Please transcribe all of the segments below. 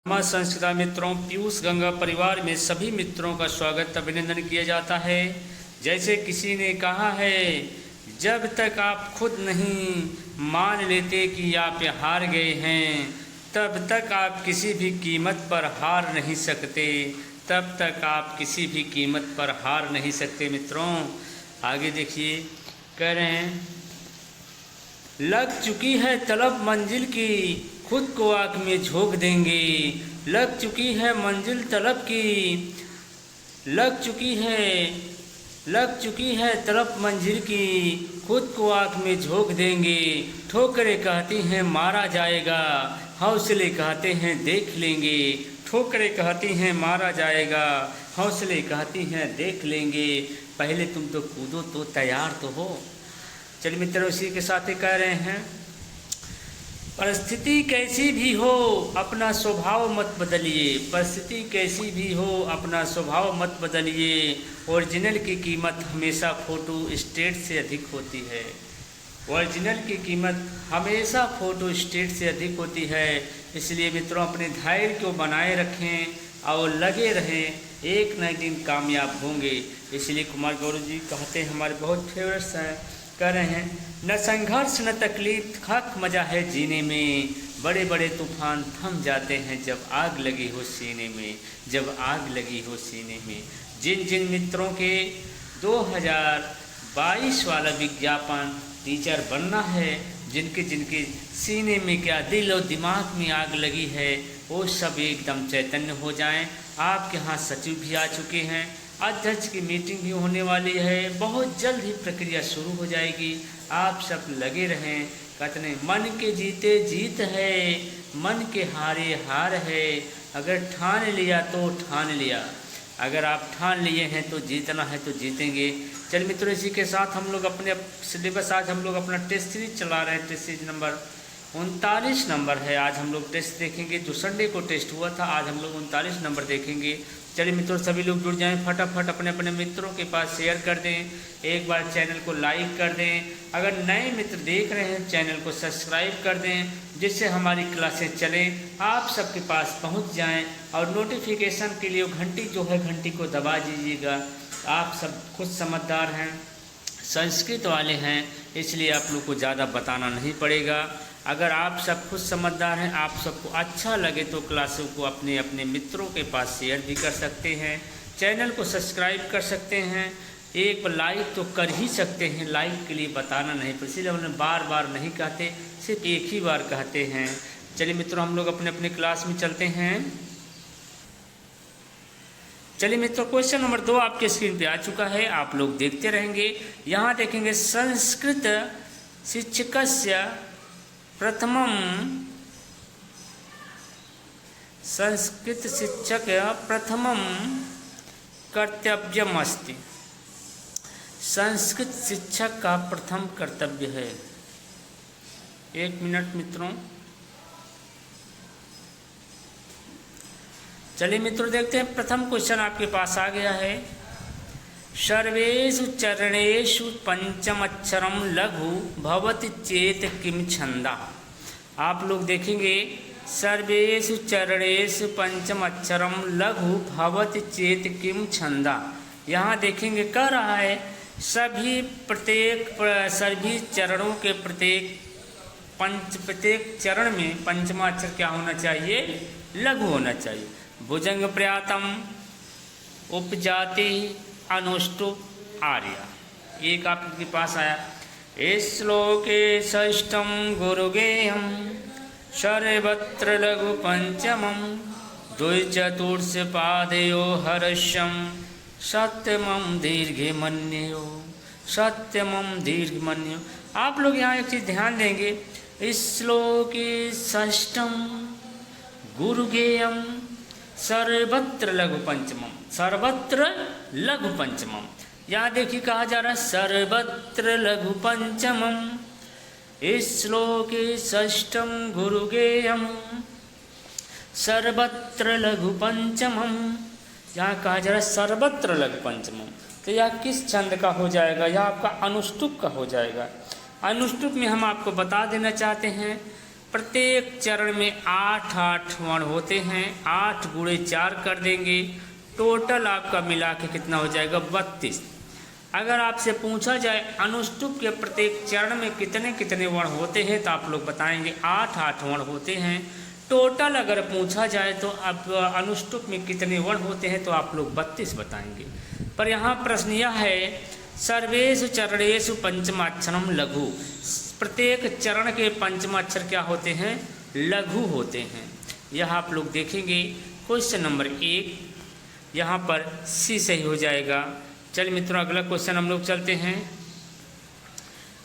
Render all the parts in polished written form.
हमारे संस्कृत मित्रों पीयूष गंगा परिवार में सभी मित्रों का स्वागत अभिनंदन किया जाता है। जैसे किसी ने कहा है, जब तक आप खुद नहीं मान लेते कि आप हार गए हैं तब तक आप किसी भी कीमत पर हार नहीं सकते, तब तक आप किसी भी कीमत पर हार नहीं सकते। मित्रों आगे देखिए, कह रहे हैं, लग चुकी है तलब मंजिल की खुद को आग में झोंक देंगे। लग चुकी है मंजिल तलब की, लग चुकी है तलब मंजिल की खुद को आग में झोंक देंगे। ठोकरें कहती हैं मारा जाएगा, हौसले कहते हैं देख लेंगे। ठोकरें कहती हैं मारा जाएगा, हौसले कहती हैं देख लेंगे। पहले तुम तो कूदो तो तैयार तो हो। चलिए मित्रों, इसी के साथ ही कह रहे हैं, परिस्थिति कैसी भी हो अपना स्वभाव मत बदलिए। परिस्थिति कैसी भी हो अपना स्वभाव मत बदलिए। ओरिजिनल की कीमत हमेशा फ़ोटो स्टेट से अधिक होती है। ओरिजिनल की कीमत हमेशा फ़ोटो स्टेट से अधिक होती है। इसलिए मित्रों, अपने धैर्य को बनाए रखें और लगे रहें, एक न एक दिन कामयाब होंगे। इसलिए कुमार गौरव जी कहते हैं, हमारे बहुत फेवरेट्स हैं, कह रहे हैं, न संघर्ष न तकलीफ खाक मजा है जीने में। बड़े बड़े तूफान थम जाते हैं जब आग लगी हो सीने में, जब आग लगी हो सीने में। जिन जिन मित्रों के 2022 वाला विज्ञापन टीचर बनना है, जिनके जिनके सीने में क्या दिल और दिमाग में आग लगी है, वो सब एकदम चैतन्य हो जाएं। आपके यहाँ सचिव भी आ चुके हैं, अध्यक्ष की मीटिंग भी होने वाली है, बहुत जल्द ही प्रक्रिया शुरू हो जाएगी। आप सब लगे रहें। कहते हैं, मन के जीते जीत है, मन के हारे हार है। अगर ठान लिया तो ठान लिया, अगर आप ठान लिए हैं तो जीतना है तो जीतेंगे। चल मित्रों, इसी के साथ हम लोग अपने सिलेबस, आज हम लोग अपना टेस्ट सीरीज चला रहे हैं। टेस्ट सीरीज नंबर 39 नंबर है। आज हम लोग टेस्ट देखेंगे, जो संडे को टेस्ट हुआ था, आज हम लोग 39 नंबर देखेंगे। चलिए मित्रों, सभी लोग जुड़ जाएं, फटाफट अपने अपने मित्रों के पास शेयर कर दें, एक बार चैनल को लाइक कर दें। अगर नए मित्र देख रहे हैं, चैनल को सब्सक्राइब कर दें, जिससे हमारी क्लासेस चलें, आप सबके पास पहुंच जाएं। और नोटिफिकेशन के लिए घंटी जो है, घंटी को दबा दीजिएगा। आप सब खुद समझदार हैं, संस्कृत वाले हैं, इसलिए आप लोग को ज़्यादा बताना नहीं पड़ेगा। अगर आप सब खुद समझदार हैं, आप सबको अच्छा लगे तो क्लासों को अपने अपने मित्रों के पास शेयर भी कर सकते हैं, चैनल को सब्सक्राइब कर सकते हैं, एक लाइक तो कर ही सकते हैं। लाइक के लिए बताना नहीं पड़ता, इसलिए हमने बार बार नहीं कहते, सिर्फ एक ही बार कहते हैं। चलिए मित्रों, हम लोग अपने अपने क्लास में चलते हैं। चलिए मित्रों, क्वेश्चन नंबर 2 आपके स्क्रीन पे आ चुका है, आप लोग देखते रहेंगे। यहाँ देखेंगे, संस्कृत शिक्षकस्य प्रथमं, संस्कृत शिक्षक प्रथमं कर्तव्यम अस्ति। संस्कृत शिक्षक का प्रथम कर्तव्य है। एक मिनट मित्रों, चलिए मित्रों देखते हैं। प्रथम क्वेश्चन आपके पास आ गया है, सर्वेषु चरणेषु पंचमक्षरम लघु भवति चेत किम छंदा। आप लोग देखेंगे, सर्वेषु चरणेषु पंचमक्षरम लघु भवति चेत किम छंदा। यहाँ देखेंगे, कह रहा है सभी चरणों के प्रत्येक चरण में पंचमा अक्षर क्या होना चाहिए? लघु होना चाहिए। भुजंग प्रयातम, उपजाति, अनुष्टुप, आर्या। एक आपके पास आया, श्लोके षष्ठम गुरुगेयम सर्वत्र लघु पंचमम द्विचतुर्ष पादयो हर्षम सत्यमम दीर्घमन्यो, सत्यमम दीर्घमन्यो। आप लोग यहाँ एक चीज ध्यान देंगे, श्लोके षष्ठम गुरुगेयम सर्वत्र लघु पंचमम, सर्वत्र लघु पंचमम। यहाँ देखिए कहा जा रहा है, सर्वत्र लघु पंचमम श्लोके षष्ठम गुरुगेयम सर्वत्र लघु पंचमम। यहाँ कहा जा रहा है सर्वत्र लघु पंचमम, तो यह किस छंद का हो जाएगा? यह आपका अनुष्टुप का हो जाएगा। अनुष्टुप में हम आपको बता देना चाहते हैं, प्रत्येक चरण में 8 वर्ण होते हैं। 8 गुणे 4 कर देंगे, टोटल आपका मिला के कितना हो जाएगा 32। अगर आपसे पूछा जाए अनुष्टुप के प्रत्येक चरण में कितने कितने वर्ण होते हैं तो आप लोग बताएंगे 8 वर्ण होते हैं। टोटल अगर पूछा जाए तो अब अनुष्टुप में कितने वर्ण होते हैं तो आप लोग 32 बताएंगे। पर यहाँ प्रश्न यह है सर्वेषु चरणेषु पंचमाक्षरम लघु, प्रत्येक चरण के पंचमाक्षर क्या होते हैं, लघु होते हैं। यह आप लोग देखेंगे क्वेश्चन नंबर 1 यहाँ पर सी सही हो जाएगा। चलिए मित्रों अगला क्वेश्चन हम लोग चलते हैं।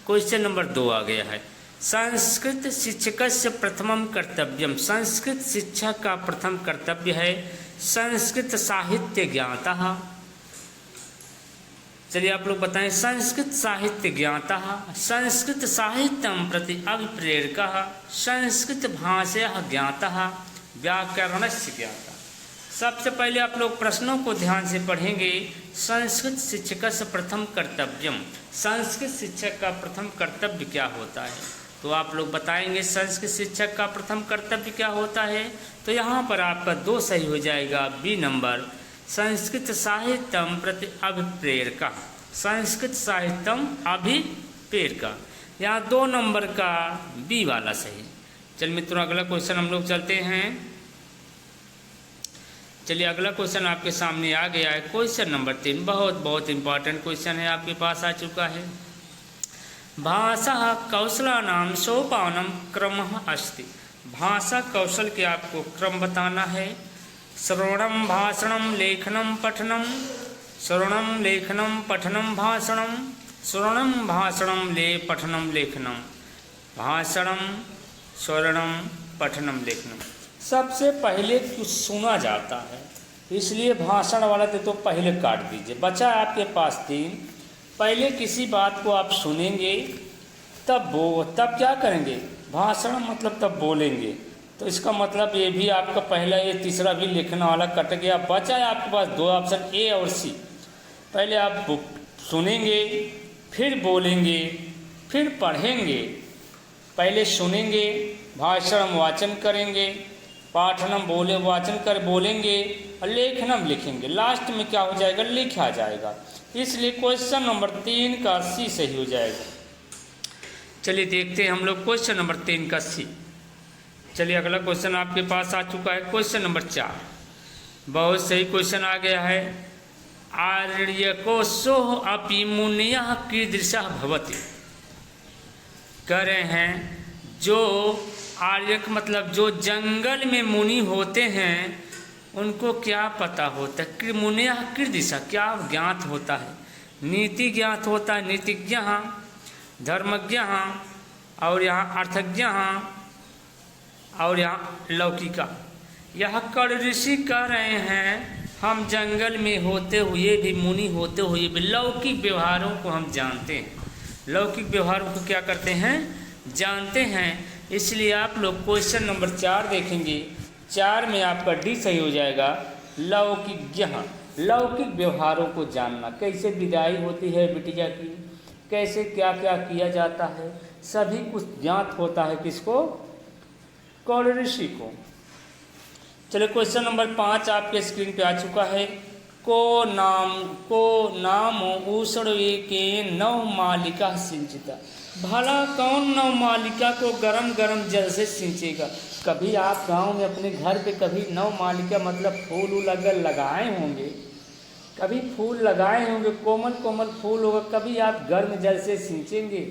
क्वेश्चन नंबर 2 आ गया है, संस्कृत शिक्षकस्य प्रथमम कर्तव्यम, संस्कृत शिक्षक का प्रथम कर्तव्य है संस्कृत साहित्य ज्ञातः। चलिए आप लोग बताएं, संस्कृत साहित्य ज्ञातः, संस्कृत साहित्यम प्रति अभिप्रेरकः, संस्कृत भाषा ज्ञातः, व्याकरणस्य ज्ञातः। सबसे पहले आप लोग प्रश्नों को ध्यान से पढ़ेंगे। संस्कृत शिक्षकस्य प्रथम कर्तव्यम, संस्कृत शिक्षक का प्रथम कर्तव्य क्या होता है तो आप लोग बताएंगे संस्कृत शिक्षक का प्रथम कर्तव्य क्या होता है। तो यहाँ पर आपका 2 सही हो जाएगा, बी नंबर, संस्कृत साहित्यम प्रति अभिप्रेरकः, संस्कृत साहित्यम अभिप्रेरकः, यहाँ 2 नंबर का बी वाला सही। चलिए मित्रों अगला क्वेश्चन हम लोग चलते हैं। चलिए अगला क्वेश्चन आपके सामने आ गया है, क्वेश्चन नंबर 3, बहुत इंपॉर्टेंट क्वेश्चन है, आपके पास आ चुका है। भाषा कौशलानां सोपानम क्रमः अस्ति, भाषा कौशल के आपको क्रम बताना है। श्रवणम भाषणम लेखनम पठनम, श्रवणम लेखनम पठनम भाषणम, श्रवणम भाषणम पठनम लेखनम, भाषणम श्रवणम पठनम लेखनम। सबसे पहले कुछ सुना जाता है, इसलिए भाषण वाला तो पहले काट दीजिए। बचा आपके पास 3, पहले किसी बात को आप सुनेंगे तब क्या करेंगे, भाषण मतलब तब बोलेंगे। तो इसका मतलब ये भी आपका पहला, ये तीसरा भी लिखने वाला कट गया। बचा है आपके पास 2 ऑप्शन, ए और सी। पहले आप सुनेंगे, फिर बोलेंगे, फिर पढ़ेंगे। पहले सुनेंगे, भाषण वाचन करेंगे, पाठनम वाचन कर बोलेंगे और लेखनम लिखेंगे। लास्ट में क्या हो जाएगा, लिखा जाएगा। इसलिए क्वेश्चन नंबर 3 का सी सही हो जाएगा। चलिए देखते हैं हम लोग क्वेश्चन नंबर 3 का सी। चलिए अगला क्वेश्चन आपके पास आ चुका है, क्वेश्चन नंबर 4, बहुत सही क्वेश्चन आ गया है। आर्यको सोह अपि मुनियः कीदृशः भवति, कह रहे हैं जो आर्यक मतलब जो जंगल में मुनि होते हैं उनको क्या पता होता है, मुनियः कीदृशः क्या ज्ञात होता है, नीति ज्ञात होता है, नीतिज्ञ, धर्मज्ञ और यहाँ अर्थज्ञ और यहाँ लौकिका। यह कण ऋषि कह रहे हैं हम जंगल में होते हुए भी, मुनि होते हुए भी लौकिक व्यवहारों को हम जानते हैं, लौकिक व्यवहारों को क्या करते हैं, जानते हैं। इसलिए आप लोग क्वेश्चन नंबर 4 देखेंगे, 4 में आपका डी सही हो जाएगा। लौकिक, लौकिक व्यवहारों को जानना, कैसे विदाई होती है बिटिया की, कैसे क्या क्या किया जाता है, सभी कुछ ज्ञात होता है किसको, कौल ऋषि को। चलिए क्वेश्चन नंबर 5 आपके स्क्रीन पे आ चुका है। को नाम ऊषणवे के नव मालिका सिंचिता, भला कौन नव मालिका को गरम गरम जल से सिंचेगा। कभी आप गांव में अपने घर पे कभी नव मालिका मतलब फूल लगाए होंगे, कभी फूल लगाए होंगे, कोमल कोमल फूल होगा, कभी आप गर्म जल से सिंचेंगे।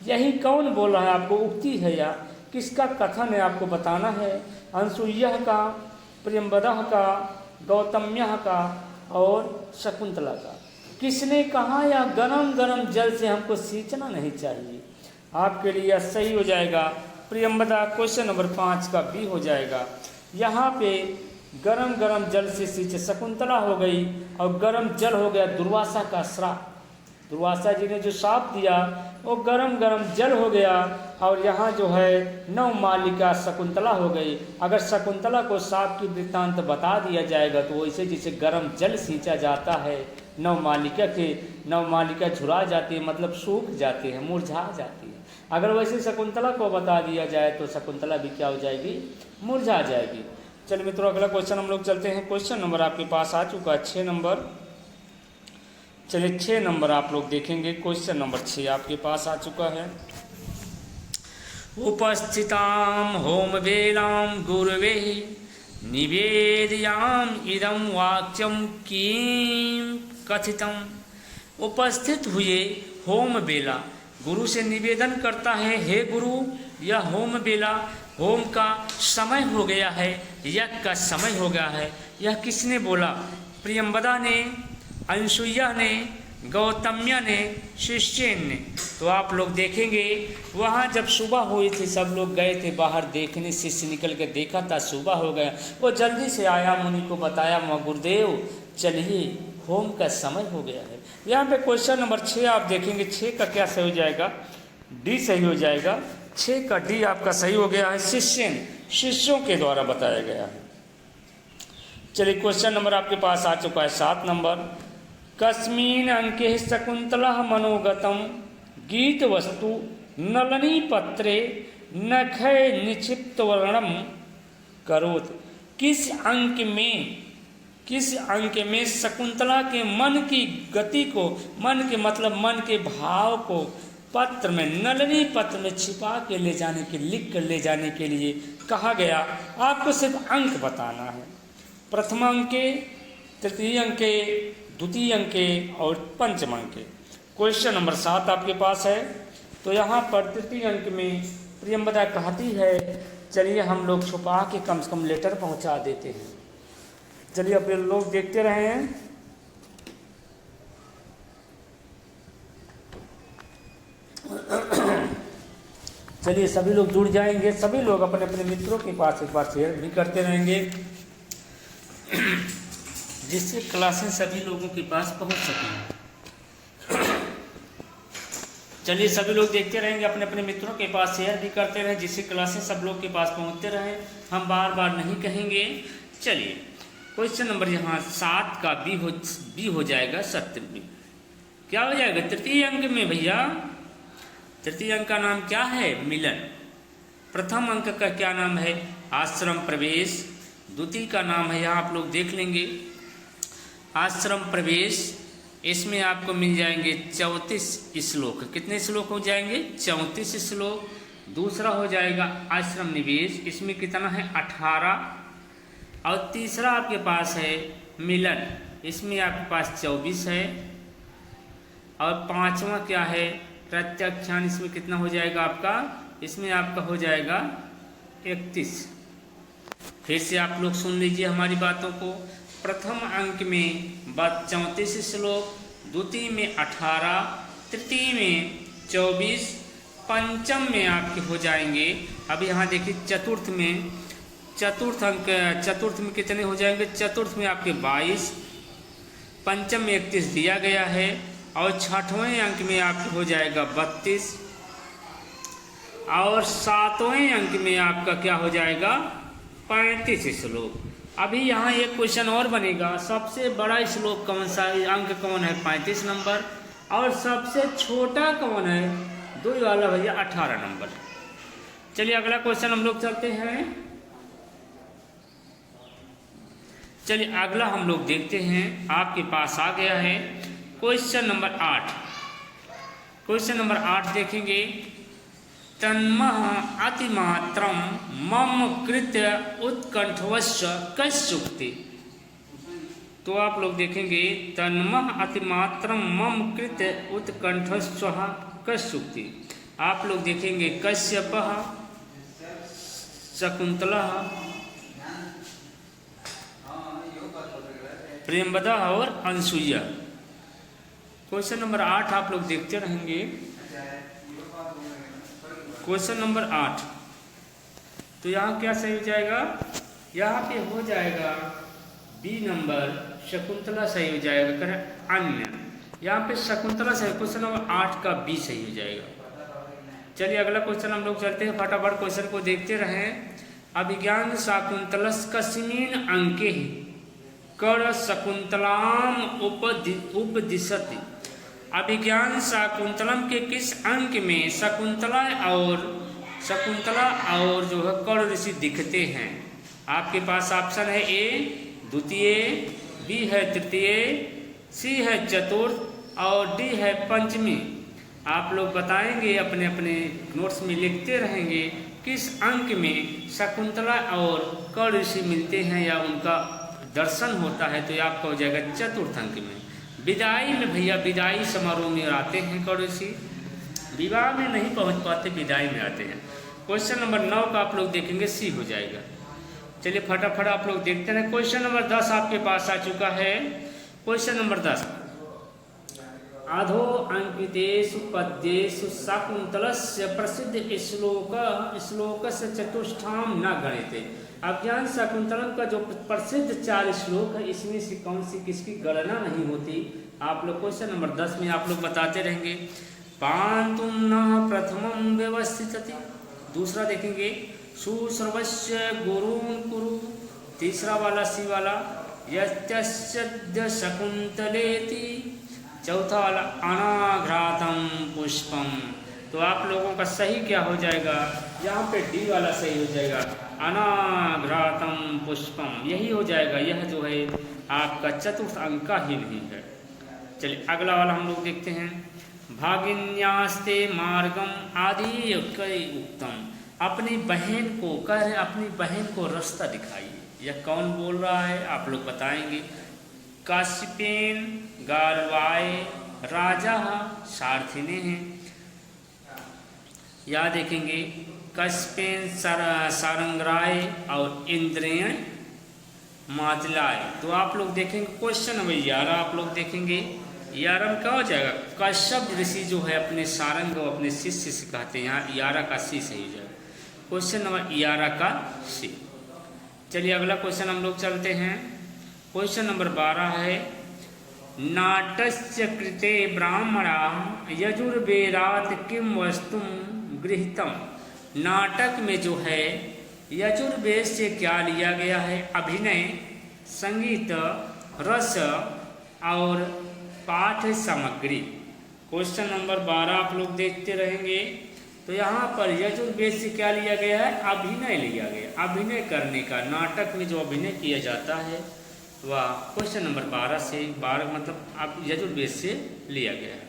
यही कौन बोल रहा है आपको, उक्ति है या किसका कथन है, आपको बताना है। अनसुईया का, प्रियंवदा का, गौतम्य का और शकुंतला का। किसने कहा या गरम गरम जल से हमको सींचना नहीं चाहिए। आपके लिए सही हो जाएगा प्रियंवदा, क्वेश्चन नंबर 5 का बी हो जाएगा। यहाँ पे गरम गरम जल से सींचे शकुंतला हो गई और गरम जल हो गया दुर्वासा का श्राप। दुर्वासा जी ने जो श्राप दिया वो गरम गरम जल हो गया और यहाँ जो है नव मालिका शकुंतला हो गई। अगर शकुंतला को श्राप की वृत्तांत बता दिया जाएगा तो वैसे जैसे गरम जल सींचा जाता है नव मालिका के, नव मालिका झुरा जाती है मतलब सूख जाती है, मुरझा जाती है। अगर वैसे शकुंतला को बता दिया जाए तो शकुंतला भी क्या हो जाएगी, मुरझा जाएगी। चलिए मित्रों अगला क्वेश्चन हम लोग चलते हैं। क्वेश्चन नंबर आपके पास आ चुका है 6 नंबर। चलिए 6 नंबर आप लोग देखेंगे। क्वेश्चन नंबर 6 आपके पास आ चुका है। उपस्थिताम होम वेलाम गुरवे निवेदयाम इदम वाक्यम किम कथितम। उपस्थित हुए होम बेला, गुरु से निवेदन करता है, हे गुरु यह होम बेला, होम का समय हो गया है, यज्ञ का समय हो गया है। यह किसने बोला? प्रियंवदा ने, अनसुईया ने, गौतम्या ने, शिष्यन ने। तो आप लोग देखेंगे वहाँ जब सुबह हुई थी, सब लोग गए थे बाहर देखने, शिष्य निकल के देखा था सुबह हो गया, वो जल्दी से आया, मुनि को बताया, गुरुदेव चलिए होम का समय हो गया है। यहाँ पे क्वेश्चन नंबर 6 आप देखेंगे, 6 का क्या सही हो जाएगा? डी सही हो जाएगा। 6 का डी आपका सही हो गया है, शिष्यन, शिष्यों के द्वारा बताया गया है। चलिए क्वेश्चन नंबर आपके पास आ चुका है 7 नंबर। कस्मिन अंके शकुंतला मनोगतम गीत वस्तु नलनी पत्रे नखय निक्षिप्त वर्णम करोत। किस अंक में शकुंतला के मन की गति को, मन के मतलब मन के भाव को पत्र में, नलनी पत्र में छिपा के ले जाने के, लिख कर ले जाने के लिए कहा गया? आपको सिर्फ अंक बताना है। प्रथम अंके, तृतीय अंके, द्वितीय अंके और पंचम अंके। क्वेश्चन नंबर 7 आपके पास है। तो यहाँ पर तृतीय अंक में प्रियंवदा कहती है, चलिए हम लोग छुपा के कम से कम लेटर पहुँचा देते हैं। चलिए अब लोग देखते रहे हैं। चलिए सभी लोग जुड़ जाएंगे, सभी लोग अपने अपने मित्रों के पास एक बार शेयर भी करते रहेंगे, जिससे क्लासें सभी लोगों के पास पहुंच सकें। चलिए सभी लोग देखते रहेंगे, अपने अपने मित्रों के पास शेयर भी करते रहें, जिससे क्लासें सब लोग के पास पहुंचते रहें। हम बार बार नहीं कहेंगे। चलिए क्वेश्चन नंबर यहाँ 7 का बी हो जाएगा, सत्य क्या हो जाएगा तृतीय अंक में भैया? तृतीय अंक का नाम क्या है? मिलन। प्रथम अंक का क्या नाम है? आश्रम प्रवेश। द्वितीय का नाम है, यहाँ आप लोग देख लेंगे, आश्रम प्रवेश। इसमें आपको मिल जाएंगे 34 श्लोक। कितने श्लोक हो जाएंगे? 34 श्लोक। दूसरा हो जाएगा आश्रम निवेश, इसमें कितना है? 18। और तीसरा आपके पास है मिलन, इसमें आपके पास 24 है। और पांचवा क्या है? प्रत्याख्यान, इसमें कितना हो जाएगा आपका? इसमें आपका हो जाएगा 31। फिर से आप लोग सुन लीजिए हमारी बातों को। प्रथम अंक में 34 श्लोक, द्वितीय में 18, तृतीय में 24, पंचम में आपके हो जाएंगे, अब यहाँ देखिए चतुर्थ में कितने हो जाएंगे? चतुर्थ में आपके 22, पंचम में 31 दिया गया है, और छठवें अंक में आपके हो जाएगा 32, और सातवें अंक में आपका क्या हो जाएगा? 35 श्लोक। अभी यहाँ एक क्वेश्चन और बनेगा, सबसे बड़ा श्लोक कौन सा, अंक कौन है? 35 नंबर। और सबसे छोटा कौन है? 2 वाला भैया 18 नंबर। चलिए अगला क्वेश्चन हम लोग चलते हैं। चलिए अगला हम लोग देखते हैं, आपके पास आ गया है क्वेश्चन नंबर 8। क्वेश्चन नंबर 8 देखेंगे। तन्मः अतिमात्रम मम कृत्य उत्कंठवश्च कस्युक्ति। तो आप लोग देखेंगे, तन्मः अतिमात्रम मम कृत्य उत्कंठवश्च कस्युक्ति। आप लोग देखेंगे कश्यपः, शकुंतला, प्रियंवदा और अनसुईया। क्वेश्चन नंबर 8 आप लोग देखते रहेंगे। क्वेश्चन नंबर 8, तो यहाँ क्या सही हो जाएगा? यहाँ पे हो जाएगा बी नंबर, शकुंतला सही हो जाएगा, करें अन्य। यहाँ पे शकुंतला सही, क्वेश्चन नंबर 8 का बी सही हो जाएगा। चलिए अगला क्वेश्चन हम लोग चलते हैं, फटाफट क्वेश्चन को देखते रहें। अभिज्ञान शाकुंतलस कस्मिन् अंके कर शकुंतलाम उपदिशति। अभिज्ञान शाकुंतलम के किस अंक में शकुंतला और जो है कर्ण ऋषि दिखते हैं? आपके पास ऑप्शन है ए द्वितीय, बी है तृतीय, सी है चतुर्थ और डी है पंचमी। आप लोग बताएंगे, अपने अपने नोट्स में लिखते रहेंगे किस अंक में शकुंतला और कर्ण ऋषि मिलते हैं या उनका दर्शन होता है, तो आपका हो जाएगा चतुर्थ अंक में। विदाई में भैया, विदाई समारोह में आते हैं कर्ण ऋषि, विवाह में नहीं पहुंच पाते, विदाई में आते हैं। क्वेश्चन नंबर 9 का आप लोग देखेंगे सी हो जाएगा। चलिए फटाफट आप लोग देखते हैं। क्वेश्चन नंबर 10 आपके पास आ चुका है। क्वेश्चन नंबर 10, अधो अंकितेषु पद्येषु शाकुंतलस्य प्रसिद्ध श्लोकस्य चतुष्टां न गणिते। अभिज्ञान शाकुंतलम का जो प्रसिद्ध 4 श्लोक है, इसमें से कौन सी किसकी गणना नहीं होती? आप लोग क्वेश्चन नंबर 10 में आप लोग बताते रहेंगे। पान्तुं न प्रथमं व्यवस्थितति, दूसरा देखेंगे सुश्रवस्य गुरून् कुरु, तीसरा वाला सी वाला यत्यस्य शकुंतलेति, चौथा वाला अनाघ्रातम पुष्पम। तो आप लोगों का सही क्या हो जाएगा? यहाँ पे डी वाला सही हो जाएगा, अनाघ्रातम पुष्पम, यही हो जाएगा। यह जो है आपका चतुर्थ अंक का ही नहीं है। चलिए अगला वाला हम लोग देखते हैं। भागिन्यास्ते मार्गम आदि कई उत्तम, अपनी बहन को कह रहे, अपनी बहन को रास्ता दिखाइए। यह कौन बोल रहा है? आप लोग बताएंगे। काश्यपेन गालवाय राजा सारथिने हैं, या देखेंगे कश्यपेन सारंगराय और इंद्रेण मातलाय। तो आप लोग देखेंगे क्वेश्चन नंबर 11 आप लोग देखेंगे। 11 में क्या हो जाएगा? कश्यप ऋषि जो है अपने सारंग को अपने शिष्य से कहते हैं, यहाँ 11 का सी सही हो जाएगा। क्वेश्चन नंबर 11 का सी। चलिए अगला क्वेश्चन हम लोग चलते हैं। क्वेश्चन नंबर 12 है, नाटस्य कृते ब्राह्मणा यजुर्वेदात् किं वस्तुं गृहीतम। नाटक में जो है यजुर्वेद से क्या लिया गया है? अभिनय, संगीत, रस और पाठ्य सामग्री। क्वेश्चन नंबर 12 आप लोग देखते रहेंगे। तो यहाँ पर यजुर्वेद से क्या लिया गया है? अभिनय लिया गया, अभिनय करने का, नाटक में जो अभिनय किया जाता है वह क्वेश्चन नंबर 12 से, 12 मतलब आप यजुर्वेद से लिया गया है।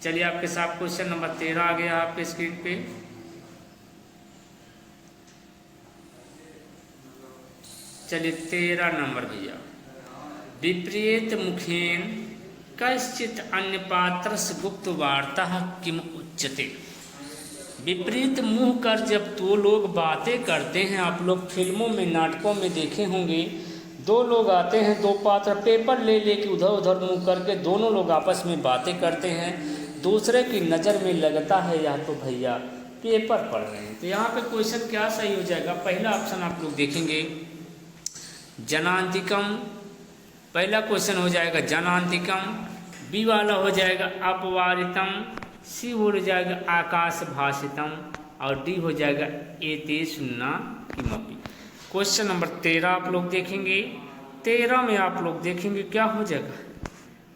चलिए आपके साथ क्वेश्चन नंबर 13 आ गया आपके स्क्रीन पे। चलिए 13 नंबर भैया, विपरीत मुखेन कश्चित अन्य पात्रस्य गुप्त वार्ता किम उच्यते। विपरीत मुंह कर जब दो लोग बातें करते हैं, आप लोग फिल्मों में नाटकों में देखे होंगे, दो लोग आते हैं, दो पात्र पेपर ले लेके उधर उधर मुंह करके दोनों लोग आपस में बातें करते हैं, दूसरे की नज़र में लगता है या तो भैया पेपर पढ़ रहे हैं। तो यहाँ पे क्वेश्चन क्या सही हो जाएगा? पहला ऑप्शन आप लोग देखेंगे जनांतिकम, पहला क्वेश्चन हो जाएगा जनांतिकम, बी वाला हो जाएगा अपवारितम, सी हो जाएगा आकाश भाषितम और डी हो जाएगा एतेषु न किमपि। क्वेश्चन नंबर 13 आप लोग देखेंगे। 13 में आप लोग देखेंगे क्या हो जाएगा?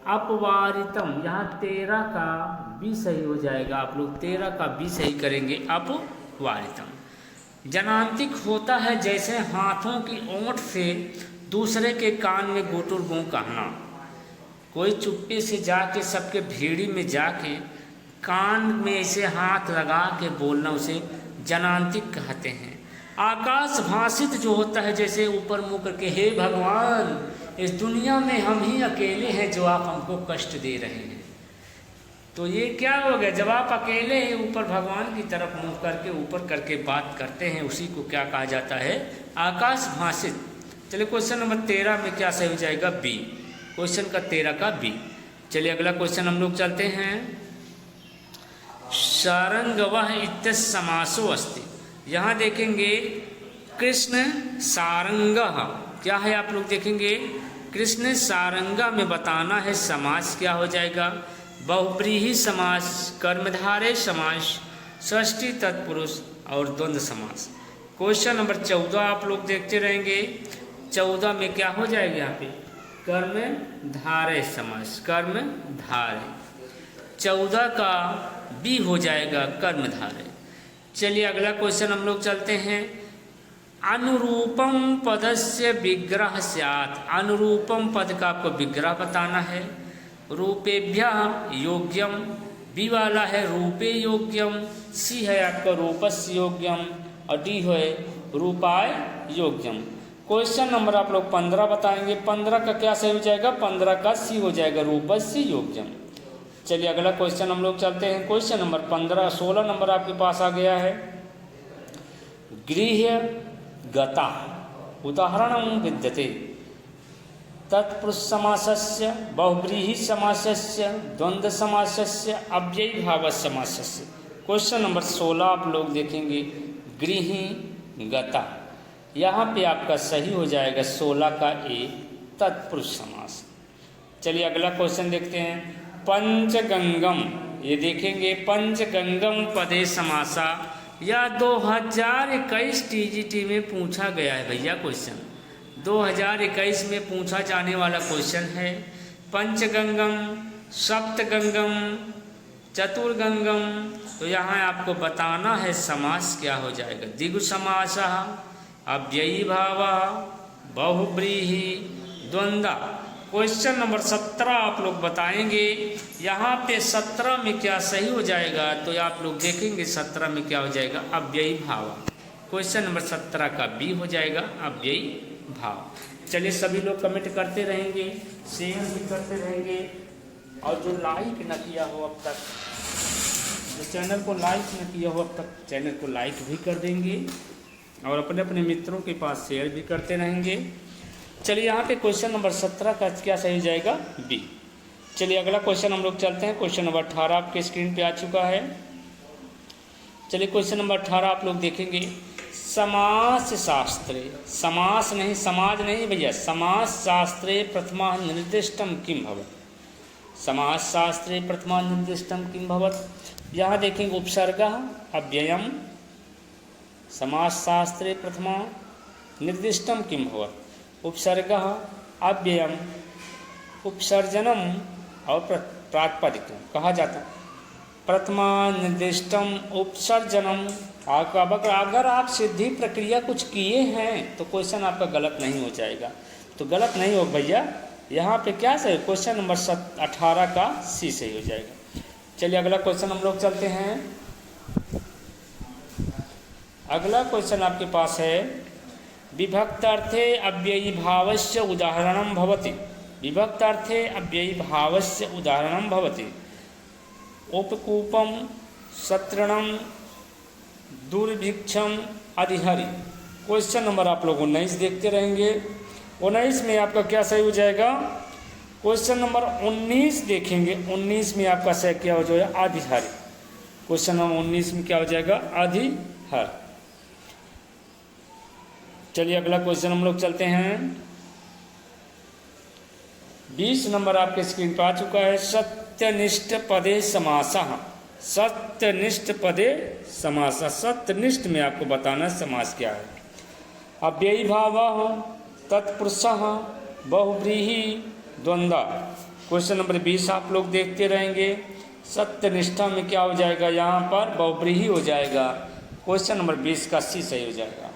अपवारितम, यहाँ 13 का बी सही हो जाएगा। आप लोग 13 का बी सही करेंगे, अपवारितम। जनांतिक होता है जैसे हाथों की ओंठ से दूसरे के कान में गोटुर गूं कहना, कोई चुप्पे से जाके सबके भीड़ी में जाके कान में ऐसे हाथ लगा के बोलना, उसे जनांतिक कहते हैं। आकाश भाषित जो होता है जैसे ऊपर मुँह करके, हे भगवान इस दुनिया में हम ही अकेले हैं जो आप हमको कष्ट दे रहे हैं। तो ये क्या हो गया? जब आप अकेले हैं ऊपर भगवान की तरफ मुँह करके ऊपर करके बात करते हैं, उसी को क्या कहा जाता है? आकाश भाषित। चलिए क्वेश्चन नंबर 13 में क्या सही हो जाएगा? बी। क्वेश्चन का 13 का बी। चलिए अगला क्वेश्चन हम लोग चलते हैं। सारंगवः इत्यस्य समासो अस्ति। यहाँ देखेंगे कृष्ण सारंगः, क्या है आप लोग देखेंगे? कृष्ण सारंगा में बताना है, समास क्या हो जाएगा? बहुव्रीहि समास, कर्मधारय समास, षष्ठी तत्पुरुष और द्वंद्व समास। क्वेश्चन नंबर 14 आप लोग देखते रहेंगे। 14 में क्या हो जाएगा? यहाँ पे कर्मधारय समास, कर्मधारय। 14 का बी हो जाएगा कर्मधारय। चलिए अगला क्वेश्चन हम लोग चलते हैं। अनुरूपम पदस्य विग्रह स्यात्। अनुरूपम पद का आपको विग्रह बताना है। रूपेभ्यः योग्यम, बी वाला है रूपे योग्यम, सी है आपका रूपस्य योग्यम और डी है रूपाय योग्यम। क्वेश्चन नंबर आप लोग 15 बताएंगे। 15 का क्या सही हो जाएगा? 15 का सी हो जाएगा रूपस्य योग्यम। चलिए अगला क्वेश्चन हम लोग चलते हैं। क्वेश्चन नंबर 15, 16 नंबर आपके पास आ गया है। गृह्य गता उदाहरणं विद्यते तत्पुरुष समासस्य बहुव्रीहि समासस्य द्वंद्व समासस्य अव्ययीभाव समासस्य। क्वेश्चन नंबर 16 आप लोग देखेंगे गृह्य गता। यहाँ पे आपका सही हो जाएगा 16 का ए तत्पुरुष समास। चलिए अगला क्वेश्चन देखते हैं। पंचगंगम, ये देखेंगे पंचगंगम पदे समासा, या 2021 टीजीटी में पूछा गया है भैया क्वेश्चन। 2021 में पूछा जाने वाला क्वेश्चन है। पंचगंगम, सप्तगंगम, चतुर्गंगम। तो यहाँ आपको बताना है समास क्या हो जाएगा। द्विगु समासः, अव्ययी भावः, बहुव्रीहि, द्वंद्व। क्वेश्चन नंबर 17 आप लोग बताएंगे। यहाँ पे 17 में क्या सही हो जाएगा? तो आप लोग देखेंगे 17 में क्या हो जाएगा? अव्ययी भाव। क्वेश्चन नंबर 17 का बी हो जाएगा अव्ययी भाव। चलिए सभी लोग कमेंट करते रहेंगे, शेयर भी करते रहेंगे, और जो लाइक न किया हो अब तक, जो चैनल को लाइक न किया हो अब तक, चैनल को लाइक भी कर देंगे और अपने अपने मित्रों के पास शेयर भी करते रहेंगे। चलिए यहाँ पे क्वेश्चन नंबर 17 का क्या सही हो जाएगा? बी। चलिए अगला क्वेश्चन हम लोग चलते हैं। क्वेश्चन नंबर 18 आपके स्क्रीन पे आ चुका है। चलिए क्वेश्चन नंबर 18 आप लोग देखेंगे। समास शास्त्रे, समास नहीं समाज नहीं भैया, समास शास्त्रे प्रथमा निर्दिष्टम किम भवत्। समास शास्त्रे प्रथमा निर्दिष्टम किम भवत्। यहाँ देखेंगे उपसर्गः अव्ययम, समास शास्त्रे प्रथमा निर्दिष्टम किम भवत्। उपसर्गः अव्ययम, उपसर्जनम और प्रातिपदिकम कहा जाता है। प्रथमा निर्दिष्टम उपसर्जनम। अगर आप सिद्धि प्रक्रिया कुछ किए हैं तो क्वेश्चन आपका गलत नहीं हो जाएगा। तो गलत नहीं हो भैया, यहाँ पे क्या सही? क्वेश्चन नंबर 18 का सी सही हो जाएगा। चलिए अगला क्वेश्चन हम लोग चलते हैं। अगला क्वेश्चन आपके पास है विभक्तार्थे अव्ययी भावस्य उदाहरणं भवति। विभक्तार्थे अव्ययी भावस्य उदाहरणं भवति। उपकूपम, सत्रणम, दुर्भिक्षम, अधिहरि। क्वेश्चन नंबर आप लोग 19 देखते रहेंगे। 19 में आपका क्या सही हो जाएगा? क्वेश्चन नंबर 19 देखेंगे। 19 में आपका सही क्या हो जाएगा? अधिहरि। क्वेश्चन नंबर 19 में क्या हो जाएगा? अधिहरि। चलिए अगला क्वेश्चन हम लोग चलते हैं। 20 नंबर आपके स्क्रीन पर आ चुका है। सत्यनिष्ठ पदे समासः। सत्यनिष्ठ पदे समासः। सत्यनिष्ठ में आपको बताना समास क्या है। अव्ययी भावः, तत्पुरुषः, बहुव्रीहि, द्वंद्व। क्वेश्चन नंबर 20 आप लोग देखते रहेंगे। सत्यनिष्ठा में क्या हो जाएगा? यहाँ पर बहुव्रीहि हो जाएगा। क्वेश्चन नंबर 20 का सी सही हो जाएगा।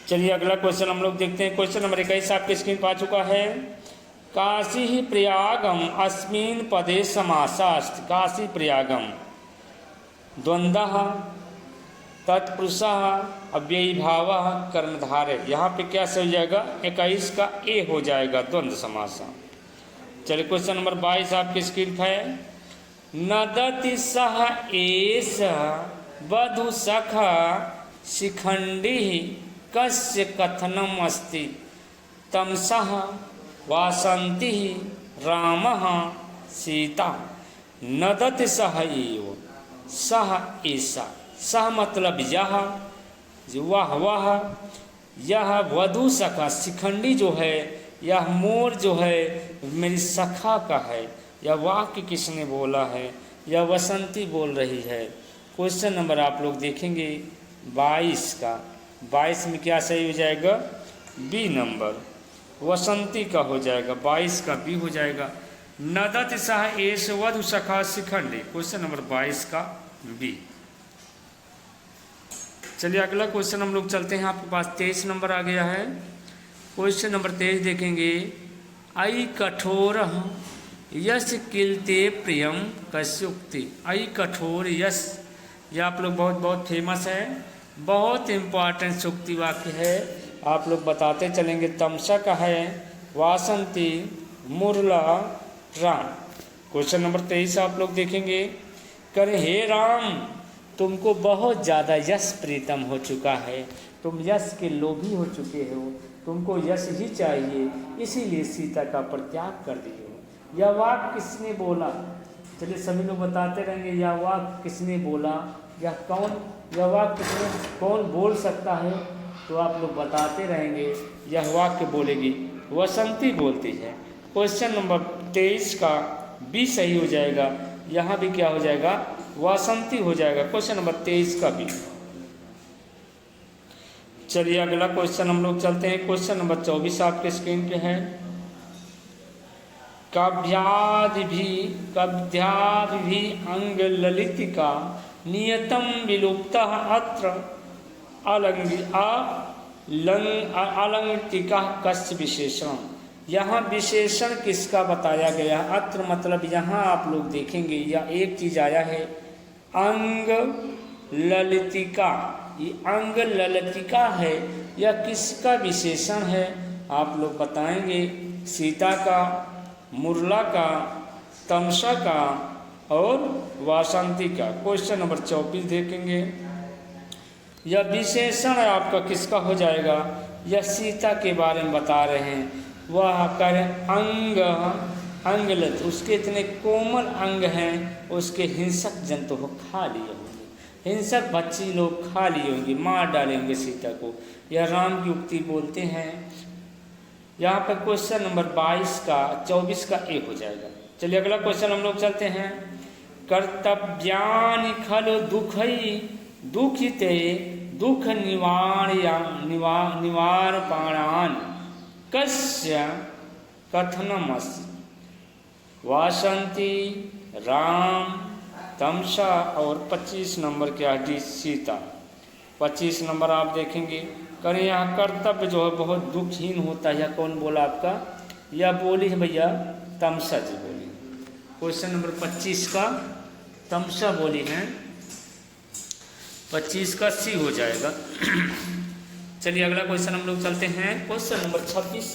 चलिए अगला क्वेश्चन हम लोग देखते हैं। क्वेश्चन नंबर 21 आपके स्क्रीन पर आ चुका है। काशी प्रयागम अस्मिन् पदे समासास्त। काशी प्रयागम, द्वंद्वः, तत्पुरुषः, अव्ययी भावः, कर्मधारय। यहाँ पे क्या सही हो जाएगा? 21 का ए हो जाएगा द्वंद्व समास। चलिए क्वेश्चन नंबर 22 आपके स्क्रीन पर है। नदति सह एष वधु सखा शिखंडी कस्य कथनम अस्ति तमसः वासंती रामः सीता। नदति सह एव, सह ऐसा। सह मतलब यह, वह, यह वधु सखा। शिखंडी जो है, यह मोर जो है मेरी सखा का है। यह वाक्य किसने बोला है? यह वसंती बोल रही है। क्वेश्चन नंबर आप लोग देखेंगे 22 का। 22 में क्या सही हो जाएगा? बी नंबर, वसंती का हो जाएगा। 22 का बी हो जाएगा। नदत सह एष वधु सखा शिखंडे। क्वेश्चन नंबर 22 का बी। चलिए अगला क्वेश्चन हम लोग चलते हैं, आपके पास 23 नंबर आ गया है। क्वेश्चन नंबर 23 देखेंगे। अयि कठोर यश किलते प्रियम कस्युक्ति। अयि कठोर यश, यह आप लोग बहुत बहुत फेमस है, बहुत इम्पॉर्टेंट सूक्ति वाक्य है, आप लोग बताते चलेंगे। तमसा का है, वासंती, मुरला, राम। क्वेश्चन नंबर 23 आप लोग देखेंगे। करे हे राम, तुमको बहुत ज़्यादा यश प्रीतम हो चुका है, तुम यश के लोभी हो चुके हो, तुमको यश ही चाहिए, इसीलिए सीता का परित्याग कर दिए हो। यह वाक्य किसने बोला? चलिए सभी लोग बताते रहेंगे यह वाक्य किसने बोला, यह वाक्य किसने, कौन बोल सकता है, तो आप लोग बताते रहेंगे। यह वाक्य बोलेगी वसंती बोलती है। क्वेश्चन नंबर 23 का बी सही हो जाएगा, यहाँ भी क्या हो जाएगा, वासंती हो जाएगा। क्वेश्चन नंबर 23 का बी। चलिए अगला क्वेश्चन हम लोग चलते हैं। क्वेश्चन नंबर 24 आपके स्क्रीन पे है। काव्यादि भी अंग ललितिका नियतम विलुप्ता अत्र अलंकृतिका कस्य विशेषण। यहाँ विशेषण किसका बताया गया? अत्र मतलब यहाँ आप लोग देखेंगे या एक चीज आया है अंग ललितिका। ये अंग ललितिका है, यह किसका विशेषण है? आप लोग बताएंगे। सीता का, मुरला का, तमसा का और वासंती का। क्वेश्चन नंबर 24 देखेंगे। यह विशेषण आपका किसका हो जाएगा? यह सीता के बारे में बता रहे हैं। वह कर अंगलत, उसके इतने कोमल अंग हैं, उसके हिंसक जंतु को खा लिए होंगे, हिंसक बच्ची लोग खा लिए होंगे, मार डाले होंगे सीता को। यह राम की उक्ति बोलते हैं। यहाँ पर क्वेश्चन नंबर 22 का 24 का एक हो जाएगा। चलिए अगला क्वेश्चन हम लोग चलते हैं। कर्तव्यानि खलु दुखिते दुख निवारणान कस्य कथनमस्ति। वासंती, राम, तमसा और 25 नंबर क्या है, सीता। 25 नंबर आप देखेंगे। करें यहाँ कर्तव्य जो है बहुत दुखहीन होता है, यह कौन बोला आपका? यह बोली है भैया तमसा जी बोली। क्वेश्चन नंबर 25 का तमसा बोली है, 25 का सी हो जाएगा। चलिए अगला क्वेश्चन हम लोग चलते हैं। क्वेश्चन नंबर 26,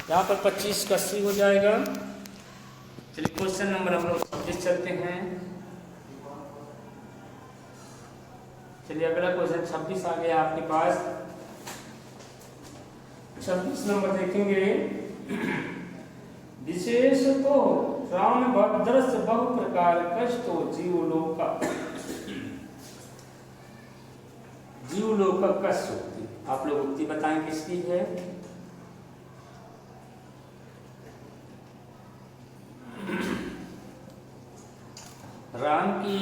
यहाँ पर 25 का सी हो जाएगा। चलिए क्वेश्चन नंबर हम लोग 26 चलते हैं। चलिए अगला क्वेश्चन 26 आ गया आपके पास। 26 नंबर देखेंगे। विशेष तो राम भद्रस्य बहु प्रकार कष्टो जीवलोक कष्ट उक्ति। आप लोग उक्ति बताएं किसकी है? राम की।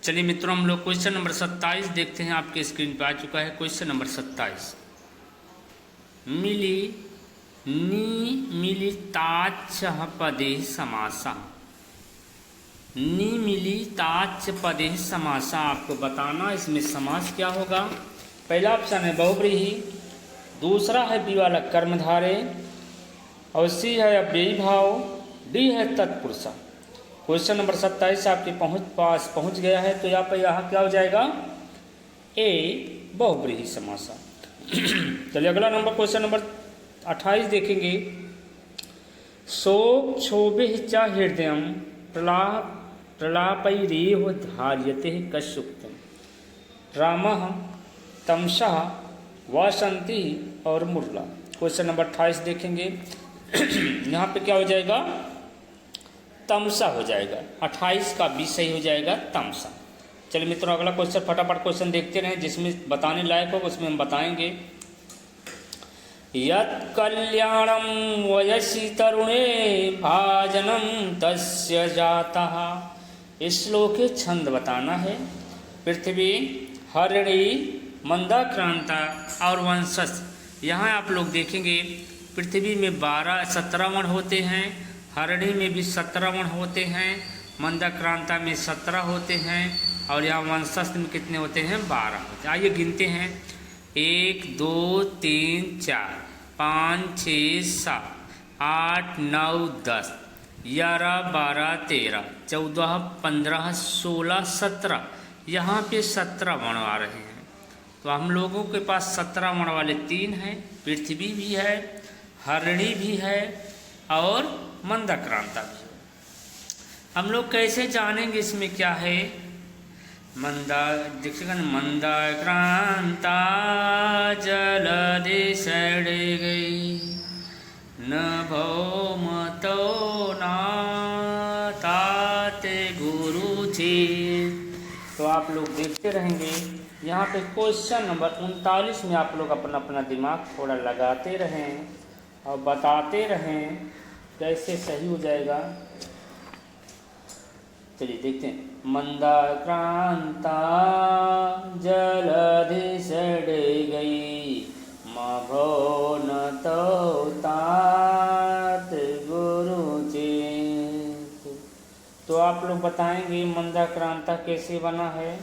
चलिए मित्रों हम लोग क्वेश्चन नंबर 27 देखते हैं, आपके स्क्रीन पर आ चुका है। Question number 27। मिलिताच्च पदे समासा। निमिलिताच्च पदे समासा, आपको बताना इसमें समास क्या होगा। पहला ऑप्शन है बहुव्रीहि, दूसरा है बी वाला कर्मधारे, और सी है अव्ययी भाव, डी है तत्पुरुषा। क्वेश्चन नंबर 27 आपके पास पहुंच गया है, तो यहाँ पर क्या हो जाएगा? ए बहुव्रीहि समासा। चलिए अगला नंबर क्वेश्चन नंबर 28 देखेंगे। शोक क्षोभे च हृदय प्रलापैरेव धार्यते कस्युक्तम्। रामः, तमसः, वासंती और मुरला। क्वेश्चन नंबर 28 देखेंगे। यहाँ पे क्या हो जाएगा? तमसा हो जाएगा। 28 का बी सही हो जाएगा, तमसा। चलिए मित्रों अगला क्वेश्चन फटाफट क्वेश्चन देखते रहें, जिसमें बताने लायक होगा उसमें हम बताएंगे। यत् कल्याणं वयसि तरुणे भाजनं तस्य जातः। इस श्लोक के छंद बताना है। पृथ्वी, हरिणी, मंदाक्रांता और वंशज। यहाँ आप लोग देखेंगे पृथ्वी में 17 वर्ण होते हैं, हरणी में भी 17 वर्ण होते हैं, मंदाक्रांता में 17 होते हैं और यहाँ वंशस्थ में कितने होते हैं? 12 होते हैं। आइए गिनते हैं। 1 2 3 4 5 6 7 8 9 10 11 12 13 14 15 16 17, यहाँ पे 17 वर्ण आ रहे हैं। तो हम लोगों के पास 17 वर्ण वाले 3 हैं, पृथ्वी भी है, हरणी भी है और मंदाक्रांता भी है। हम लोग कैसे जानेंगे इसमें क्या है? देखिएगा, मंदाक्रांता जलधि सड़ गई, न भौमतो ना ताते गुरु जी। तो आप लोग देखते रहेंगे। यहाँ पे क्वेश्चन नंबर 39 में आप लोग अपना अपना दिमाग थोड़ा लगाते रहें और बताते रहें कैसे सही हो जाएगा। चलिए देखते हैं। मंदाक्रांता जलधि सड़ गई, मभो न तो तात गुरु चेत। तो आप लोग बताएंगे मंदाक्रांता कैसे बना है।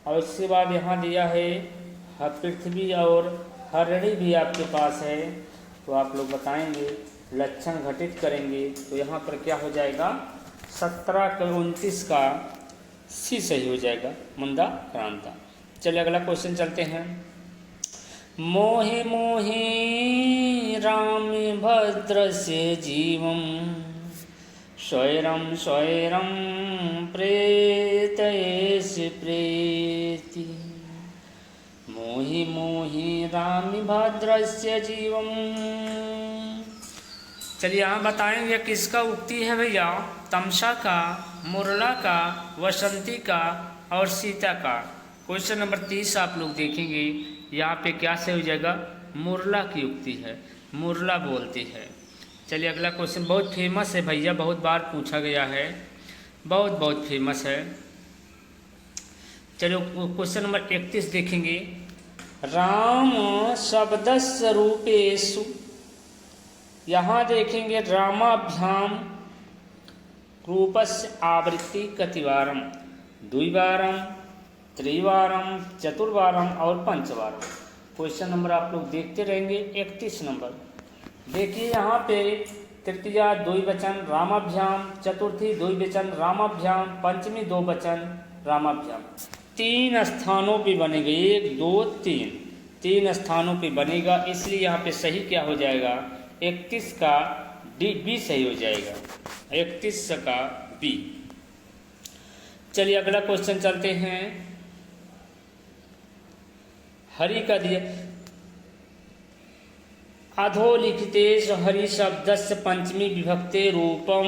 और इसके बाद यहाँ दिया है पृथ्वी और हरणी भी आपके पास है। तो आप लोग बताएंगे, लक्षण घटित करेंगे। तो यहाँ पर क्या हो जाएगा? 17 का 29 का सी सही हो जाएगा, मंदाक्रांता। चलिए अगला क्वेश्चन चलते हैं। मोहे मोहे राम भद्रस्य जीवम, स्वैरम स्वैरम प्रेतयेष प्रेति। मोहि मोहि राम भद्रस्य जीवम। चलिए यहाँ बताएंगे किसका उक्ति है भैया? तमसा का, मुरला का, वसंती का और सीता का। क्वेश्चन नंबर 30 आप लोग देखेंगे, यहाँ पे क्या से हो जाएगा? मुरला की उक्ति है, मुरला बोलती है। चलिए अगला क्वेश्चन बहुत फेमस है भैया, बहुत बार पूछा गया है, बहुत फेमस है। चलो क्वेश्चन नंबर 31 देखेंगे। राम शब्दस्य रूपेषु, यहाँ देखेंगे रामाभ्याम रूपस्य आवृत्ति कतिवारम? द्विवारम, त्रिवारम, चतुर्वारम और पंचवारम। क्वेश्चन नंबर आप लोग देखते रहेंगे। 31 नंबर देखिए, यहाँ पे तृतीया द्विवचन रामाभ्याम, चतुर्थी द्विवचन रामाभ्याम, पंचमी दो वचन रामाभ्याम। 3 स्थानों पे बनेगा, 1 2 3, 3 स्थानों पे बनेगा। इसलिए यहाँ पे सही क्या हो जाएगा? 31 का बी सही हो जाएगा, 31 का बी। चलिए अगला क्वेश्चन चलते हैं। हरि का दिया अधोलिखितेषु हरि शब्दस्य पंचमी विभक्ते रूपम